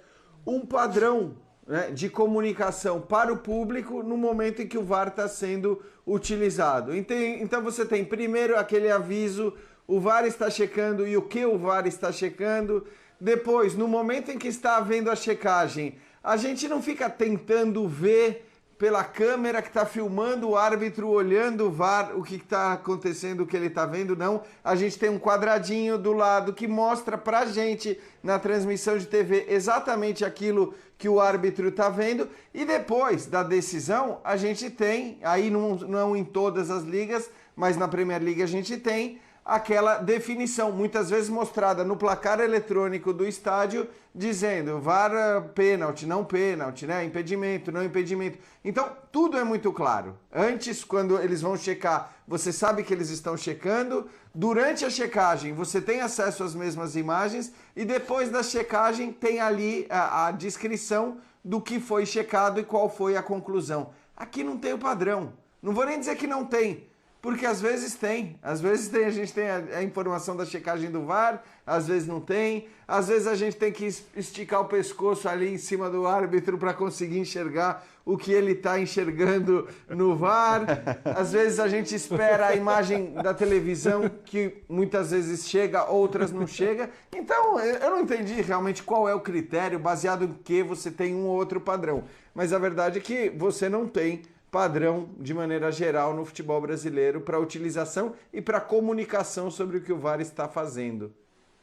um padrão, né, de comunicação para o público no momento em que o VAR está sendo utilizado. Então você tem primeiro aquele aviso, o VAR está checando e o que o VAR está checando. Depois, no momento em que está havendo a checagem, a gente não fica tentando ver pela câmera que está filmando o árbitro, olhando o VAR, o que está acontecendo, o que ele está vendo, não. A gente tem um quadradinho do lado que mostra pra gente, na transmissão de TV, exatamente aquilo que o árbitro está vendo. E depois da decisão, a gente tem, aí não em todas as ligas, mas na Premier League a gente tem aquela definição, muitas vezes mostrada no placar eletrônico do estádio, dizendo VAR pênalti, não pênalti, né? Impedimento, não impedimento. Então, tudo é muito claro. Antes, quando eles vão checar, você sabe que eles estão checando. Durante a checagem, você tem acesso às mesmas imagens. E depois da checagem, tem ali a descrição do que foi checado e qual foi a conclusão. Aqui não tem o padrão. Não vou nem dizer que não tem, porque às vezes tem. Às vezes tem, a gente tem a informação da checagem do VAR, às vezes não tem. Às vezes a gente tem que esticar o pescoço ali em cima do árbitro para conseguir enxergar o que ele está enxergando no VAR. Às vezes a gente espera a imagem da televisão, que muitas vezes chega, outras não chega. Então, eu não entendi realmente qual é o critério, baseado em que você tem um ou outro padrão. Mas a verdade é que você não tem padrão, de maneira geral, no futebol brasileiro para utilização e para comunicação sobre o que o VAR está fazendo.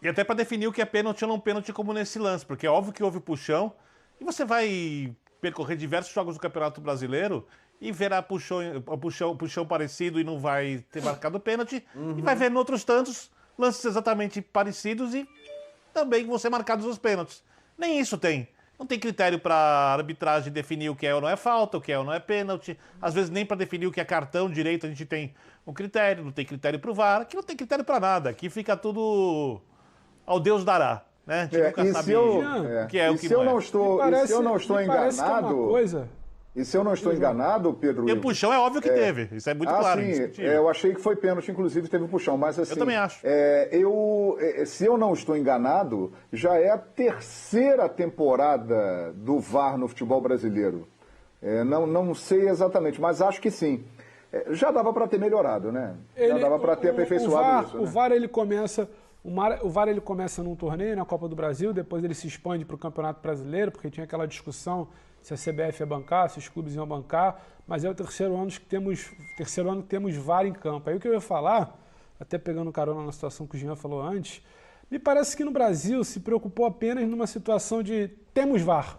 E até para definir o que é pênalti ou não pênalti, como nesse lance, porque é óbvio que houve puxão, e você vai percorrer diversos jogos do Campeonato Brasileiro e verá puxão parecido e não vai ter marcado pênalti, e vai ver em outros tantos lances exatamente parecidos e também vão ser marcados os pênaltis. Nem isso tem. Não tem critério para a arbitragem definir o que é ou não é falta, o que é ou não é pênalti. Às vezes nem para definir o que é cartão direito a gente tem um critério, não tem critério para o VAR. Aqui não tem critério para nada. Aqui fica tudo ao Deus dará. Né? A gente nunca sabe o que é o que não é. E se eu não estou enganado... E se eu não estou enganado, Pedro... E o puxão é óbvio que teve, isso é muito claro. Sim, eu achei que foi pênalti, inclusive teve puxão, mas assim... Eu também acho. Se eu não estou enganado, já é a terceira temporada do VAR no futebol brasileiro. Não sei exatamente, mas acho que sim. Já dava para ter melhorado, né? Já dava para ter aperfeiçoado isso. O VAR, ele começa... O VAR ele começa num torneio, na Copa do Brasil, depois ele se expande para o Campeonato Brasileiro, porque tinha aquela discussão se a CBF ia bancar, se os clubes iam bancar, mas é o terceiro ano que temos VAR em campo. Aí o que eu ia falar, até pegando carona na situação que o Jean falou antes, me parece que no Brasil se preocupou apenas numa situação de temos VAR.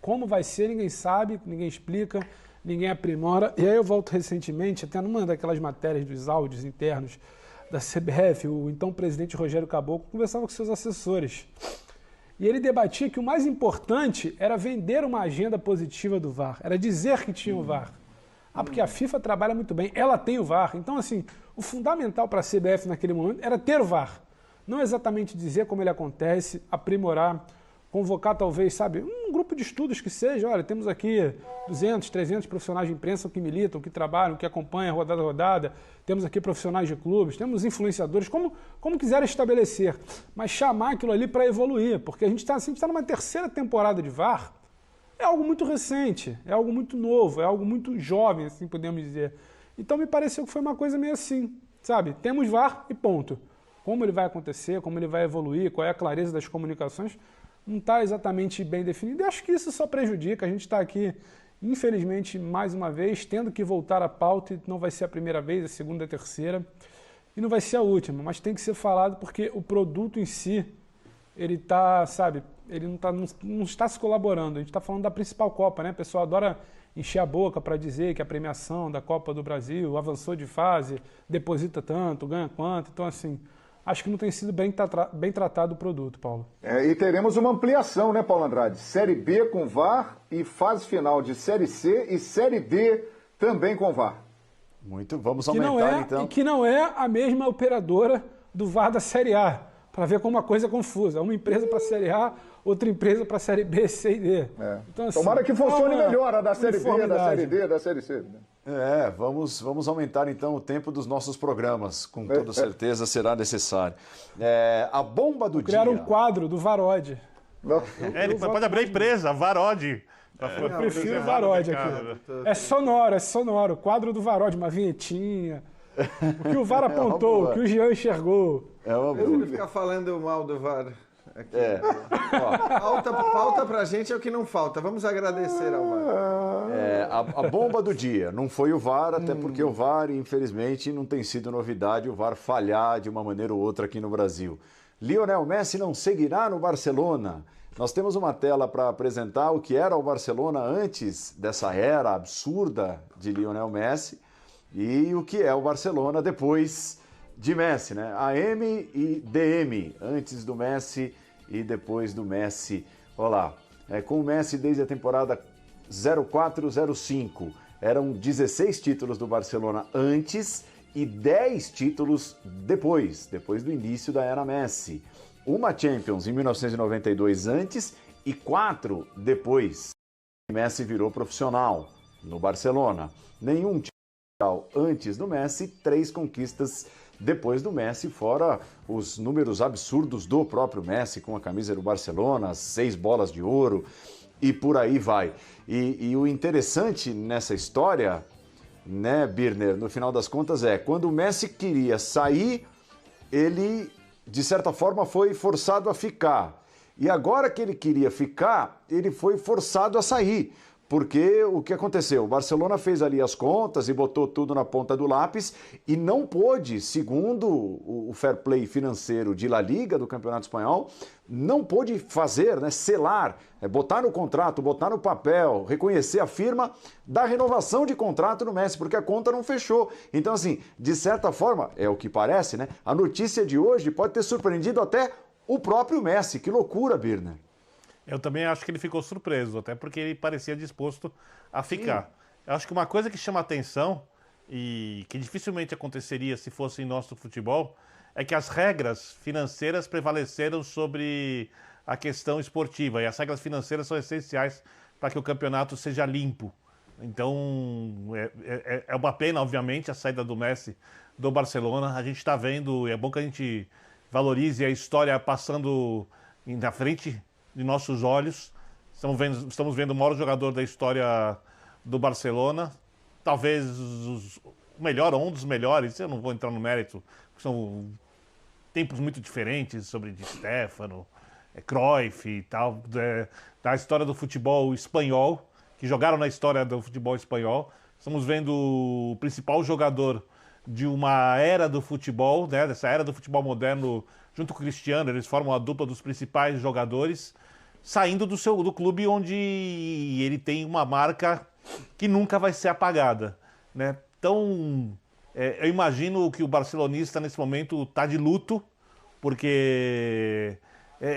Como vai ser, ninguém sabe, ninguém explica. ninguém aprimora. E aí eu volto recentemente, até numa daquelas matérias dos áudios internos da CBF, o então presidente Rogério Caboclo conversava com seus assessores. E ele debatia que o mais importante era vender uma agenda positiva do VAR, era dizer que tinha o VAR. Porque a FIFA trabalha muito bem, ela tem o VAR. Então, assim, o fundamental para a CBF naquele momento era ter o VAR. Não exatamente dizer como ele acontece, aprimorar, convocar talvez, sabe, um grupo de estudos que seja, olha, temos aqui 200, 300 profissionais de imprensa que militam, que trabalham, que acompanham rodada a rodada, temos aqui profissionais de clubes, temos influenciadores, como quiser estabelecer, mas chamar aquilo ali para evoluir, porque a gente está numa terceira temporada de VAR, é algo muito recente, é algo muito novo, é algo muito jovem, assim podemos dizer. Então me pareceu que foi uma coisa meio assim, sabe, temos VAR e ponto. Como ele vai acontecer, como ele vai evoluir, qual é a clareza das comunicações, não está exatamente bem definido. E acho que isso só prejudica. A gente está aqui, infelizmente, mais uma vez, tendo que voltar à pauta, e não vai ser a primeira vez, a segunda, a terceira, e não vai ser a última, mas tem que ser falado porque o produto em si, ele está, sabe, ele não está se colaborando. A gente está falando da principal Copa, né? O pessoal adora encher a boca para dizer que a premiação da Copa do Brasil avançou de fase, deposita tanto, ganha quanto. Então, assim, acho que não tem sido bem tratado o produto, Paulo. E teremos uma ampliação, né, Paulo Andrade? Série B com VAR e fase final de Série C e Série D também com VAR. Muito, vamos aumentar então. E que não é a mesma operadora do VAR da Série A, para ver como a coisa é confusa. Uma empresa para a Série A, outra empresa para a Série B, C e D. Então, assim, tomara que funcione melhor a da Série B, da Série D, da Série C. Vamos aumentar então o tempo dos nossos programas, com toda certeza será necessário. A bomba do dia. Criaram um quadro do Varode. Ele pode abrir a empresa, Varode. Eu prefiro Varode aqui. É sonoro. Quadro do Varode, uma vinhetinha. O que o VAR apontou, o que o Jean enxergou. É uma boa. Ele fica falando mal do VAR. Pauta pra gente é o que não falta. Vamos agradecer ao VAR. A bomba do dia. Não foi o VAR, até porque o VAR, infelizmente, não tem sido novidade o VAR falhar de uma maneira ou outra aqui no Brasil. Lionel Messi não seguirá no Barcelona. Nós temos uma tela para apresentar o que era o Barcelona antes dessa era absurda de Lionel Messi e o que é o Barcelona depois de Messi, né? AM e DM, antes do Messi e depois do Messi. Olha lá, com o Messi desde a temporada 04-05, eram 16 títulos do Barcelona antes e 10 títulos depois do início da era Messi. Uma Champions em 1992 antes e 4 depois. Messi virou profissional no Barcelona. Nenhum título antes do Messi, 3 conquistas depois do Messi, fora os números absurdos do próprio Messi com a camisa do Barcelona, 6 bolas de ouro e por aí vai. E o interessante nessa história, né, Birner, no final das contas quando o Messi queria sair, ele, de certa forma, foi forçado a ficar. E agora que ele queria ficar, ele foi forçado a sair. Porque o que aconteceu? O Barcelona fez ali as contas e botou tudo na ponta do lápis e não pôde, segundo o fair play financeiro de La Liga, do Campeonato Espanhol, não pôde fazer, né, selar, botar no contrato, botar no papel, reconhecer a firma da renovação de contrato no Messi, porque a conta não fechou. Então, assim, de certa forma, é o que parece, né? A notícia de hoje pode ter surpreendido até o próprio Messi. Que loucura, Birner. Eu também acho que ele ficou surpreso, até porque ele parecia disposto a ficar. Sim. Eu acho que uma coisa que chama atenção, e que dificilmente aconteceria se fosse em nosso futebol, é que as regras financeiras prevaleceram sobre a questão esportiva. E as regras financeiras são essenciais para que o campeonato seja limpo. Então, é uma pena, obviamente, a saída do Messi do Barcelona. A gente está vendo, e é bom que a gente valorize a história passando na frente de nossos olhos. Estamos vendo o maior jogador da história do Barcelona, talvez o melhor ou um dos melhores. Eu não vou entrar no mérito, são tempos muito diferentes sobre Di Stéfano, Cruyff e tal, da história do futebol espanhol, que jogaram na história do futebol espanhol. Estamos vendo o principal jogador de uma era do futebol, né, dessa era do futebol moderno, junto com o Cristiano. Eles formam a dupla dos principais jogadores, saindo do clube onde ele tem uma marca que nunca vai ser apagada, né? Então, eu imagino que o barcelonista nesse momento está de luto, porque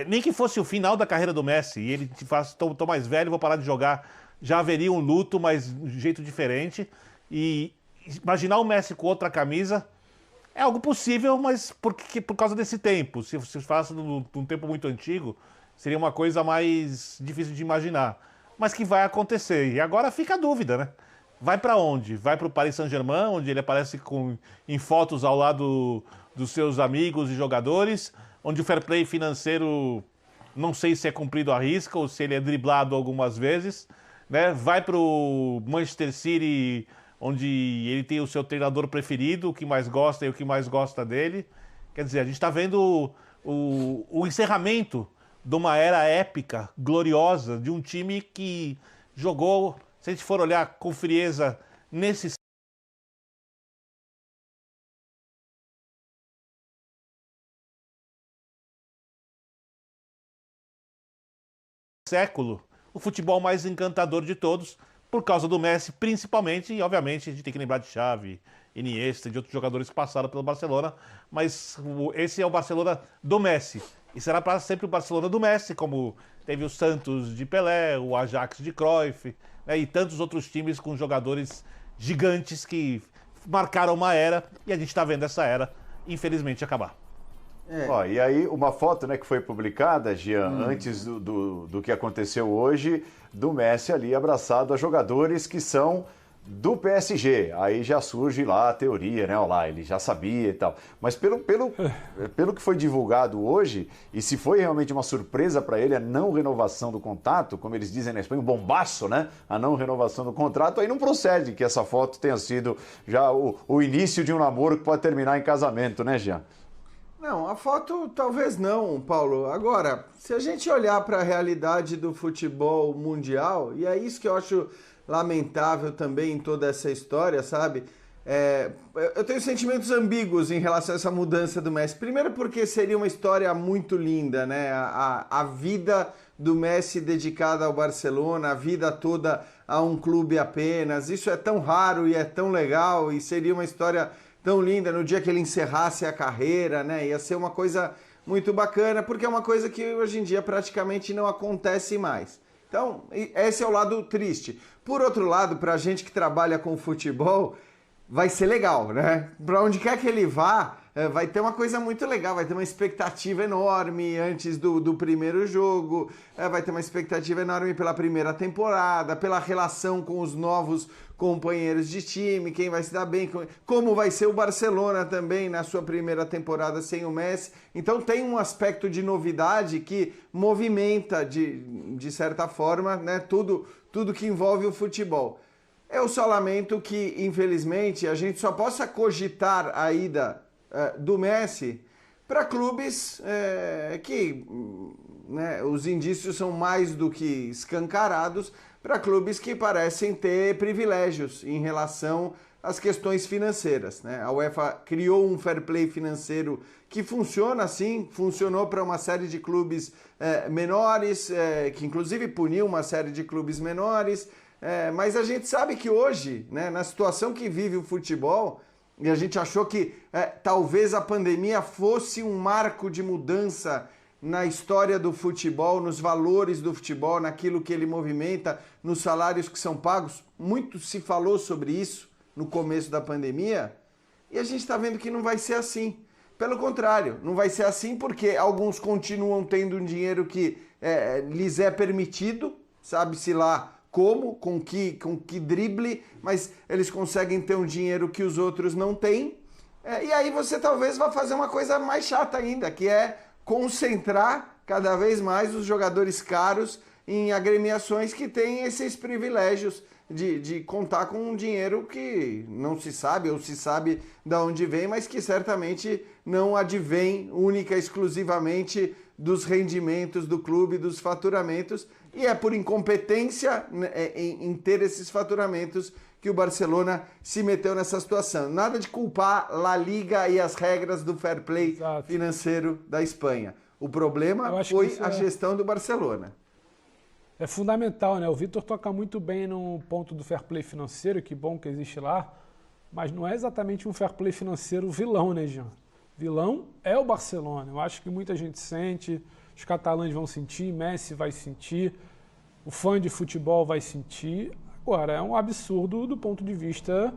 nem que fosse o final da carreira do Messi, e ele te faz, tô mais velho, vou parar de jogar, já haveria um luto, mas de um jeito diferente. E imaginar o Messi com outra camisa é algo possível, mas por causa desse tempo. Se faz num tempo muito antigo, seria uma coisa mais difícil de imaginar. Mas que vai acontecer. E agora fica a dúvida, né? Vai para onde? Vai para o Paris Saint-Germain, onde ele aparece em fotos ao lado dos seus amigos e jogadores, onde o fair play financeiro não sei se é cumprido à risca ou se ele é driblado algumas vezes, né? Vai para o Manchester City, onde ele tem o seu treinador preferido, o que mais gosta e o que mais gosta dele. Quer dizer, a gente está vendo o encerramento de uma era épica, gloriosa, de um time que jogou, se a gente for olhar com frieza, nesse século, o futebol mais encantador de todos, por causa do Messi, principalmente, e obviamente a gente tem que lembrar de Xavi, Iniesta e de outros jogadores que passaram pelo Barcelona, mas esse é o Barcelona do Messi. E será para sempre o Barcelona do Messi, como teve o Santos de Pelé, o Ajax de Cruyff, né, e tantos outros times com jogadores gigantes que marcaram uma era, e a gente está vendo essa era, infelizmente, acabar. Ó, e aí, uma foto, né, que foi publicada, Jean, antes do que aconteceu hoje, do Messi ali abraçado a jogadores que são do PSG. Aí já surge lá a teoria, né? Olha lá, ele já sabia e tal. Mas pelo que foi divulgado hoje, e se foi realmente uma surpresa para ele a não renovação do contrato, como eles dizem na Espanha, um bombaço, né? A não renovação do contrato, aí não procede que essa foto tenha sido já o início de um namoro que pode terminar em casamento, né, Jean? Não, a foto talvez não, Paulo. Agora, se a gente olhar para a realidade do futebol mundial, e é isso que eu acho lamentável também em toda essa história, sabe? Eu tenho sentimentos ambíguos em relação a essa mudança do Messi. Primeiro porque seria uma história muito linda, né? A vida do Messi dedicada ao Barcelona, a vida toda a um clube apenas. Isso é tão raro e é tão legal e seria uma história tão linda no dia que ele encerrasse a carreira, né? Ia ser uma coisa muito bacana, porque é uma coisa que hoje em dia praticamente não acontece mais. Então, esse é o lado triste. Por outro lado, pra gente que trabalha com futebol, vai ser legal, né? Pra onde quer que ele vá, vai ter uma coisa muito legal, vai ter uma expectativa enorme antes do primeiro jogo, vai ter uma expectativa enorme pela primeira temporada, pela relação com os novos companheiros de time, quem vai se dar bem, como vai ser o Barcelona também na sua primeira temporada sem o Messi. Então tem um aspecto de novidade que movimenta, de certa forma, né, tudo que envolve o futebol. Eu só lamento que, infelizmente, a gente só possa cogitar a ida do Messi para clubes que, né, os indícios são mais do que escancarados, para clubes que parecem ter privilégios em relação às questões financeiras, né? A UEFA criou um fair play financeiro que funciona assim, funcionou para uma série de clubes menores, que inclusive puniu uma série de clubes menores, mas a gente sabe que hoje, né, na situação que vive o futebol, e a gente achou que talvez a pandemia fosse um marco de mudança na história do futebol, nos valores do futebol, naquilo que ele movimenta, nos salários que são pagos. Muito se falou sobre isso no começo da pandemia e a gente está vendo que não vai ser assim. Pelo contrário, não vai ser assim porque alguns continuam tendo um dinheiro que lhes é permitido, sabe-se lá como, com que drible, mas eles conseguem ter um dinheiro que os outros não têm. E aí você talvez vá fazer uma coisa mais chata ainda, que é concentrar cada vez mais os jogadores caros em agremiações que têm esses privilégios de contar com um dinheiro que não se sabe ou se sabe de onde vem, mas que certamente não advém única e exclusivamente dos rendimentos do clube, dos faturamentos, e é por incompetência em ter esses faturamentos que o Barcelona se meteu nessa situação. Nada de culpar La Liga e as regras do fair play financeiro da Espanha. O problema foi a gestão do Barcelona. é fundamental, né? O Vitor toca muito bem no ponto do fair play financeiro, que bom que existe lá, mas não é exatamente um fair play financeiro vilão, né, Jean? Vilão é o Barcelona. Eu acho que muita gente sente, os catalães vão sentir, Messi vai sentir, o fã de futebol vai sentir. Agora, é um absurdo do ponto de vista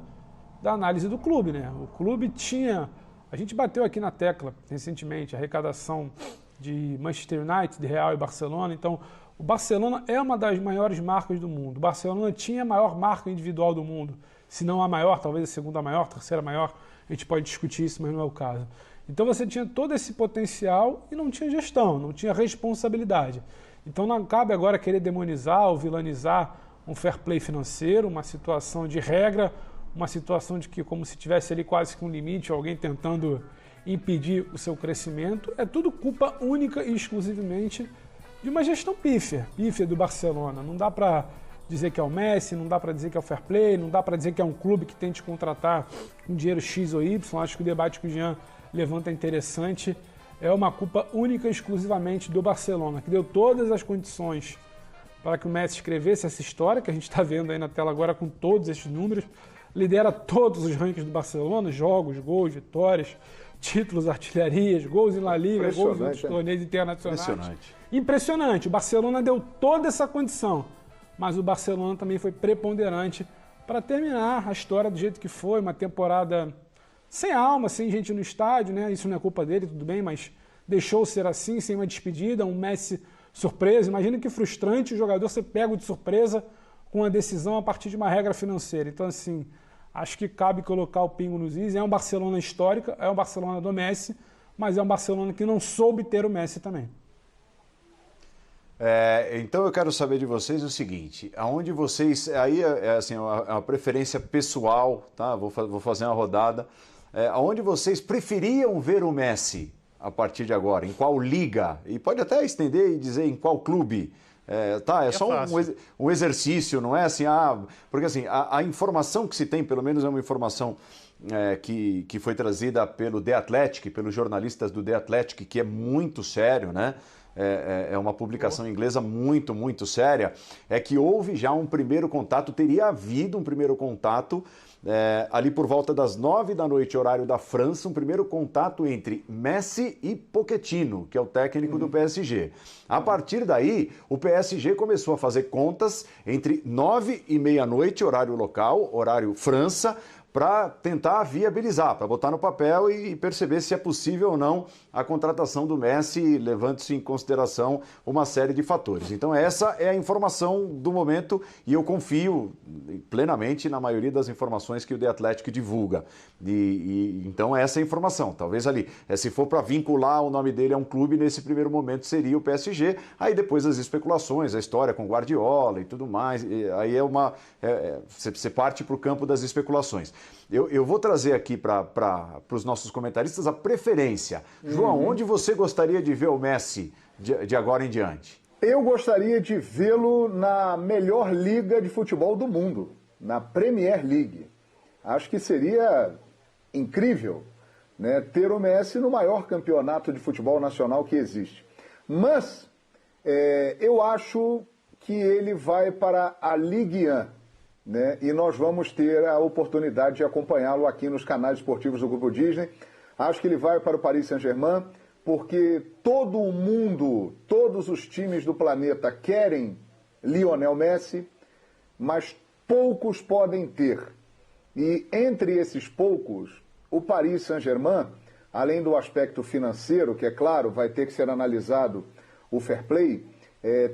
da análise do clube, né? O clube tinha... A gente bateu aqui na tecla recentemente, a arrecadação de Manchester United, de Real e Barcelona. Então, o Barcelona é uma das maiores marcas do mundo. O Barcelona tinha a maior marca individual do mundo. Se não a maior, talvez a segunda maior, terceira maior. A gente pode discutir isso, mas não é o caso. Então, você tinha todo esse potencial e não tinha gestão, não tinha responsabilidade. Então, não cabe agora querer demonizar ou vilanizar um fair play financeiro, uma situação de regra, uma situação de que como se tivesse ali quase que um limite, alguém tentando impedir o seu crescimento. É tudo culpa única e exclusivamente de uma gestão pífia do Barcelona. Não dá para dizer que é o Messi, não dá para dizer que é o fair play, não dá para dizer que é um clube que tem de contratar com dinheiro X ou Y. Acho que o debate que o Jean levanta é interessante. É uma culpa única e exclusivamente do Barcelona, que deu todas as condições para que o Messi escrevesse essa história, que a gente está vendo aí na tela agora com todos esses números. Lidera todos os rankings do Barcelona, jogos, gols, vitórias, títulos, artilharias, gols em La Liga, gols em outros torneios internacionais. Impressionante. O Barcelona deu toda essa condição, mas o Barcelona também foi preponderante para terminar a história do jeito que foi, uma temporada sem alma, sem gente no estádio, né? Isso não é culpa dele, tudo bem, mas deixou ser assim, sem uma despedida, um Messi surpresa. Imagina que frustrante o jogador ser pego de surpresa com uma decisão a partir de uma regra financeira. Então, assim, acho que cabe colocar o pingo nos is. É um Barcelona histórico, é um Barcelona do Messi, mas é um Barcelona que não soube ter o Messi também. Então eu quero saber de vocês o seguinte, aonde vocês, aí é assim, uma preferência pessoal, tá? Vou fazer uma rodada, aonde vocês preferiam ver o Messi a partir de agora, em qual liga? E pode até estender e dizer em qual clube. É só um exercício, não é assim, porque assim, a informação que se tem, pelo menos é uma informação que foi trazida pelo The Athletic, pelos jornalistas do The Athletic, que é muito sério, né? É uma publicação inglesa muito, muito séria, é que houve já um primeiro contato, teria havido um primeiro contato ali por volta das 9 da noite, horário da França, um primeiro contato entre Messi e Pochettino, que é o técnico do PSG. A partir daí, o PSG começou a fazer contas entre 9 e meia-noite, horário local, horário França, para tentar viabilizar, para botar no papel e perceber se é possível ou não a contratação do Messi, levando-se em consideração uma série de fatores. Então essa é a informação do momento e eu confio plenamente na maioria das informações que o The Athletic divulga. Então essa é a informação. Talvez ali, se for para vincular o nome dele a um clube, nesse primeiro momento seria o PSG, aí depois as especulações, a história com Guardiola e tudo mais, aí você parte para o campo das especulações. Eu vou trazer aqui para os nossos comentaristas a preferência. João, onde você gostaria de ver o Messi de agora em diante? Eu gostaria de vê-lo na melhor liga de futebol do mundo, na Premier League. Acho que seria incrível, né, ter o Messi no maior campeonato de futebol nacional que existe. Mas eu acho que ele vai para a Ligue 1. Né? E nós vamos ter a oportunidade de acompanhá-lo aqui nos canais esportivos do Grupo Disney. Acho que ele vai para o Paris Saint-Germain, porque todo o mundo, todos os times do planeta querem Lionel Messi, mas poucos podem ter. E entre esses poucos, o Paris Saint-Germain, além do aspecto financeiro, que é claro, vai ter que ser analisado o fair play,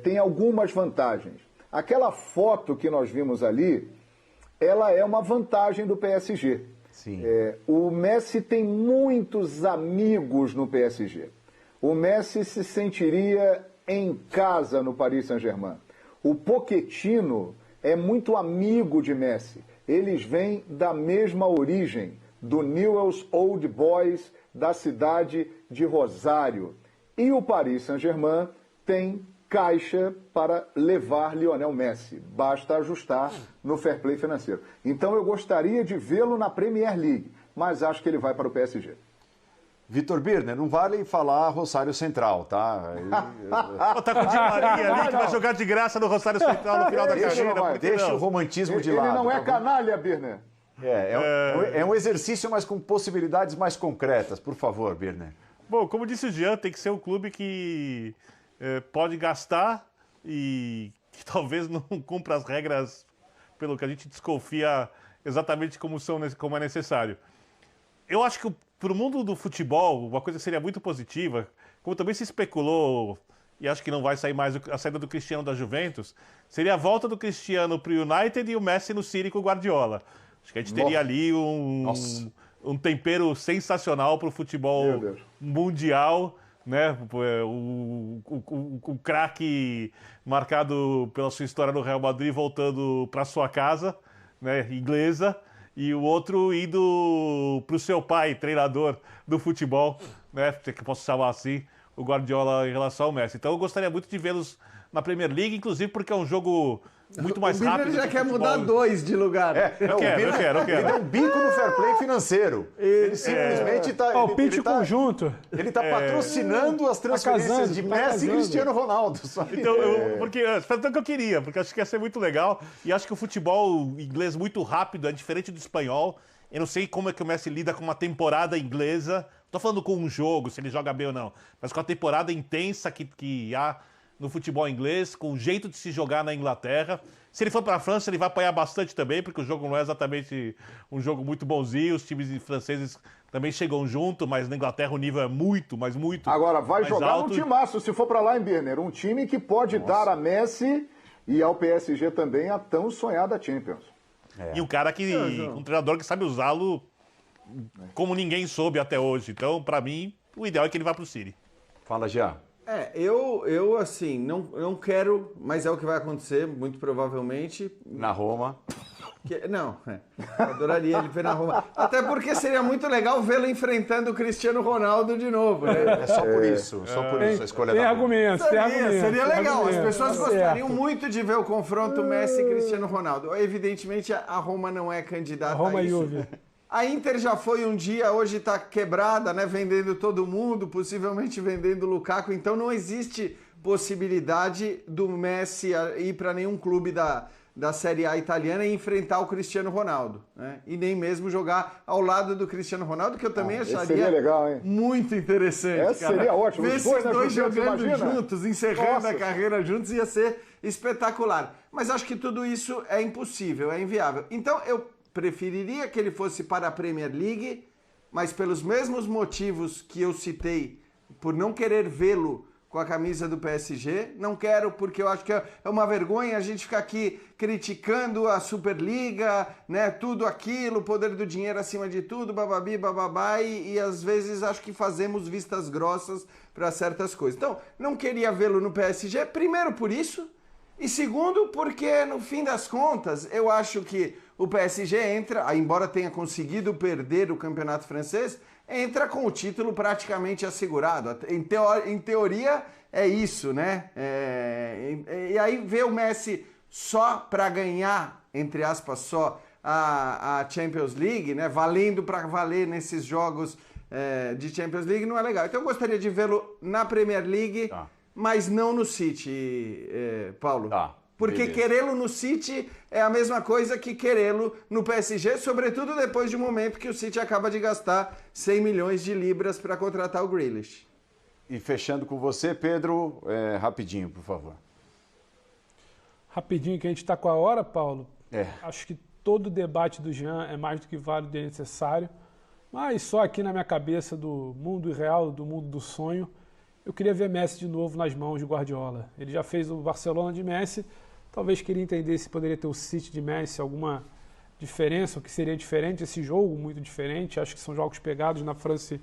tem algumas vantagens. Aquela foto que nós vimos ali, ela é uma vantagem do PSG. Sim. O Messi tem muitos amigos no PSG. O Messi se sentiria em casa no Paris Saint-Germain. O Pochettino é muito amigo de Messi. Eles vêm da mesma origem, do Newell's Old Boys, da cidade de Rosário. E o Paris Saint-Germain tem caixa para levar Lionel Messi. Basta ajustar no fair play financeiro. Então eu gostaria de vê-lo na Premier League, mas acho que ele vai para o PSG. Vitor Birner, não vale falar Rosário Central, tá? Tá com o Di Maria ali, que vai jogar de graça no Rosário Central no final da carreira. Deixa o romantismo de lado. Ele não é tá canalha, Birner. É um exercício, mas com possibilidades mais concretas. Por favor, Birner. Bom, como disse o Jean, tem que ser um clube que pode gastar e que talvez não cumpra as regras pelo que a gente desconfia exatamente como é necessário. Eu acho que para o mundo do futebol, uma coisa que seria muito positiva, como também se especulou, e acho que não vai sair mais a saída do Cristiano da Juventus, seria a volta do Cristiano para o United e o Messi no City com o Guardiola. Acho que a gente teria ali um tempero sensacional para o futebol mundial, né? O craque marcado pela sua história no Real Madrid voltando para sua casa, né, inglesa, e o outro indo para o seu pai, treinador do futebol, né, que posso chamar assim, o Guardiola em relação ao Messi. Então eu gostaria muito de vê-los na Premier League, inclusive porque é um jogo muito mais rápido. Ele já quer mudar 2 de lugar. Eu quero. Ele deu um bico no fair play financeiro. Ele simplesmente está... Palpite conjunto. Ele está patrocinando as transferências de Messi e Cristiano Ronaldo. Então, foi o que eu queria, porque acho que ia ser muito legal. E acho que o futebol inglês muito rápido, é diferente do espanhol. Eu não sei como é que o Messi lida com uma temporada inglesa. Não estou falando com um jogo, se ele joga bem ou não. Mas com a temporada intensa que há no futebol inglês, com o jeito de se jogar na Inglaterra. Se ele for para a França, ele vai apanhar bastante também, porque o jogo não é exatamente um jogo muito bonzinho. Os times franceses também chegam junto, mas na Inglaterra o nível é muito, mas muito Agora, vai jogar alto. num timaço, se for para lá em Birner. Um time que pode dar a Messi e ao PSG também a tão sonhada Champions. E um cara um treinador que sabe usá-lo como ninguém soube até hoje. Então, para mim, o ideal é que ele vá para o City. Fala, Jean. Eu assim, não quero, mas é o que vai acontecer, muito provavelmente. Na Roma. Eu adoraria ele ver na Roma. Até porque seria muito legal vê-lo enfrentando o Cristiano Ronaldo de novo, né? É só por isso, a escolha da Roma. Seria legal. As pessoas gostariam muito de ver o confronto Messi e Cristiano Ronaldo. Evidentemente, a Roma não é candidata a isso. A Inter já foi um dia, hoje está quebrada, né? Vendendo todo mundo, possivelmente vendendo o Lukaku. Então não existe possibilidade do Messi ir para nenhum clube da Série A italiana e enfrentar o Cristiano Ronaldo, né? E nem mesmo jogar ao lado do Cristiano Ronaldo, que eu também acharia seria legal, hein? Muito interessante. Seria ótimo. Ver esses dois jogando juntos, encerrando Nossa. a carreira juntos, ia ser espetacular. Mas acho que tudo isso é impossível, é inviável. Então eu preferiria que ele fosse para a Premier League, mas pelos mesmos motivos que eu citei, por não querer vê-lo com a camisa do PSG, não quero porque eu acho que é uma vergonha a gente ficar aqui criticando a Superliga, né, tudo aquilo, o poder do dinheiro acima de tudo, bababi, bababá, e às vezes acho que fazemos vistas grossas para certas coisas. Então, não queria vê-lo no PSG, primeiro por isso, e segundo porque, no fim das contas, eu acho que o PSG entra, embora tenha conseguido perder o campeonato francês, entra com o título praticamente assegurado. Em teoria é isso, né? E aí ver o Messi só para ganhar, entre aspas, só a Champions League, né? Valendo para valer nesses jogos de Champions League, não é legal. Então eu gostaria de vê-lo na Premier League, mas não no City, Paulo. Porque querê-lo no City é a mesma coisa que querê-lo no PSG, sobretudo depois de um momento que o City acaba de gastar 100 milhões de libras para contratar o Grealish. E fechando com você, Pedro, rapidinho, por favor. Rapidinho, que a gente está com a hora, Paulo. Acho que todo o debate do Jean é mais do que válido e necessário. Mas só aqui na minha cabeça do mundo irreal, do mundo do sonho, eu queria ver Messi de novo nas mãos de Guardiola. Ele já fez o Barcelona de Messi. Talvez queria entender se poderia ter o City de Messi, alguma diferença, o que seria diferente, esse jogo muito diferente. Acho que são jogos pegados na França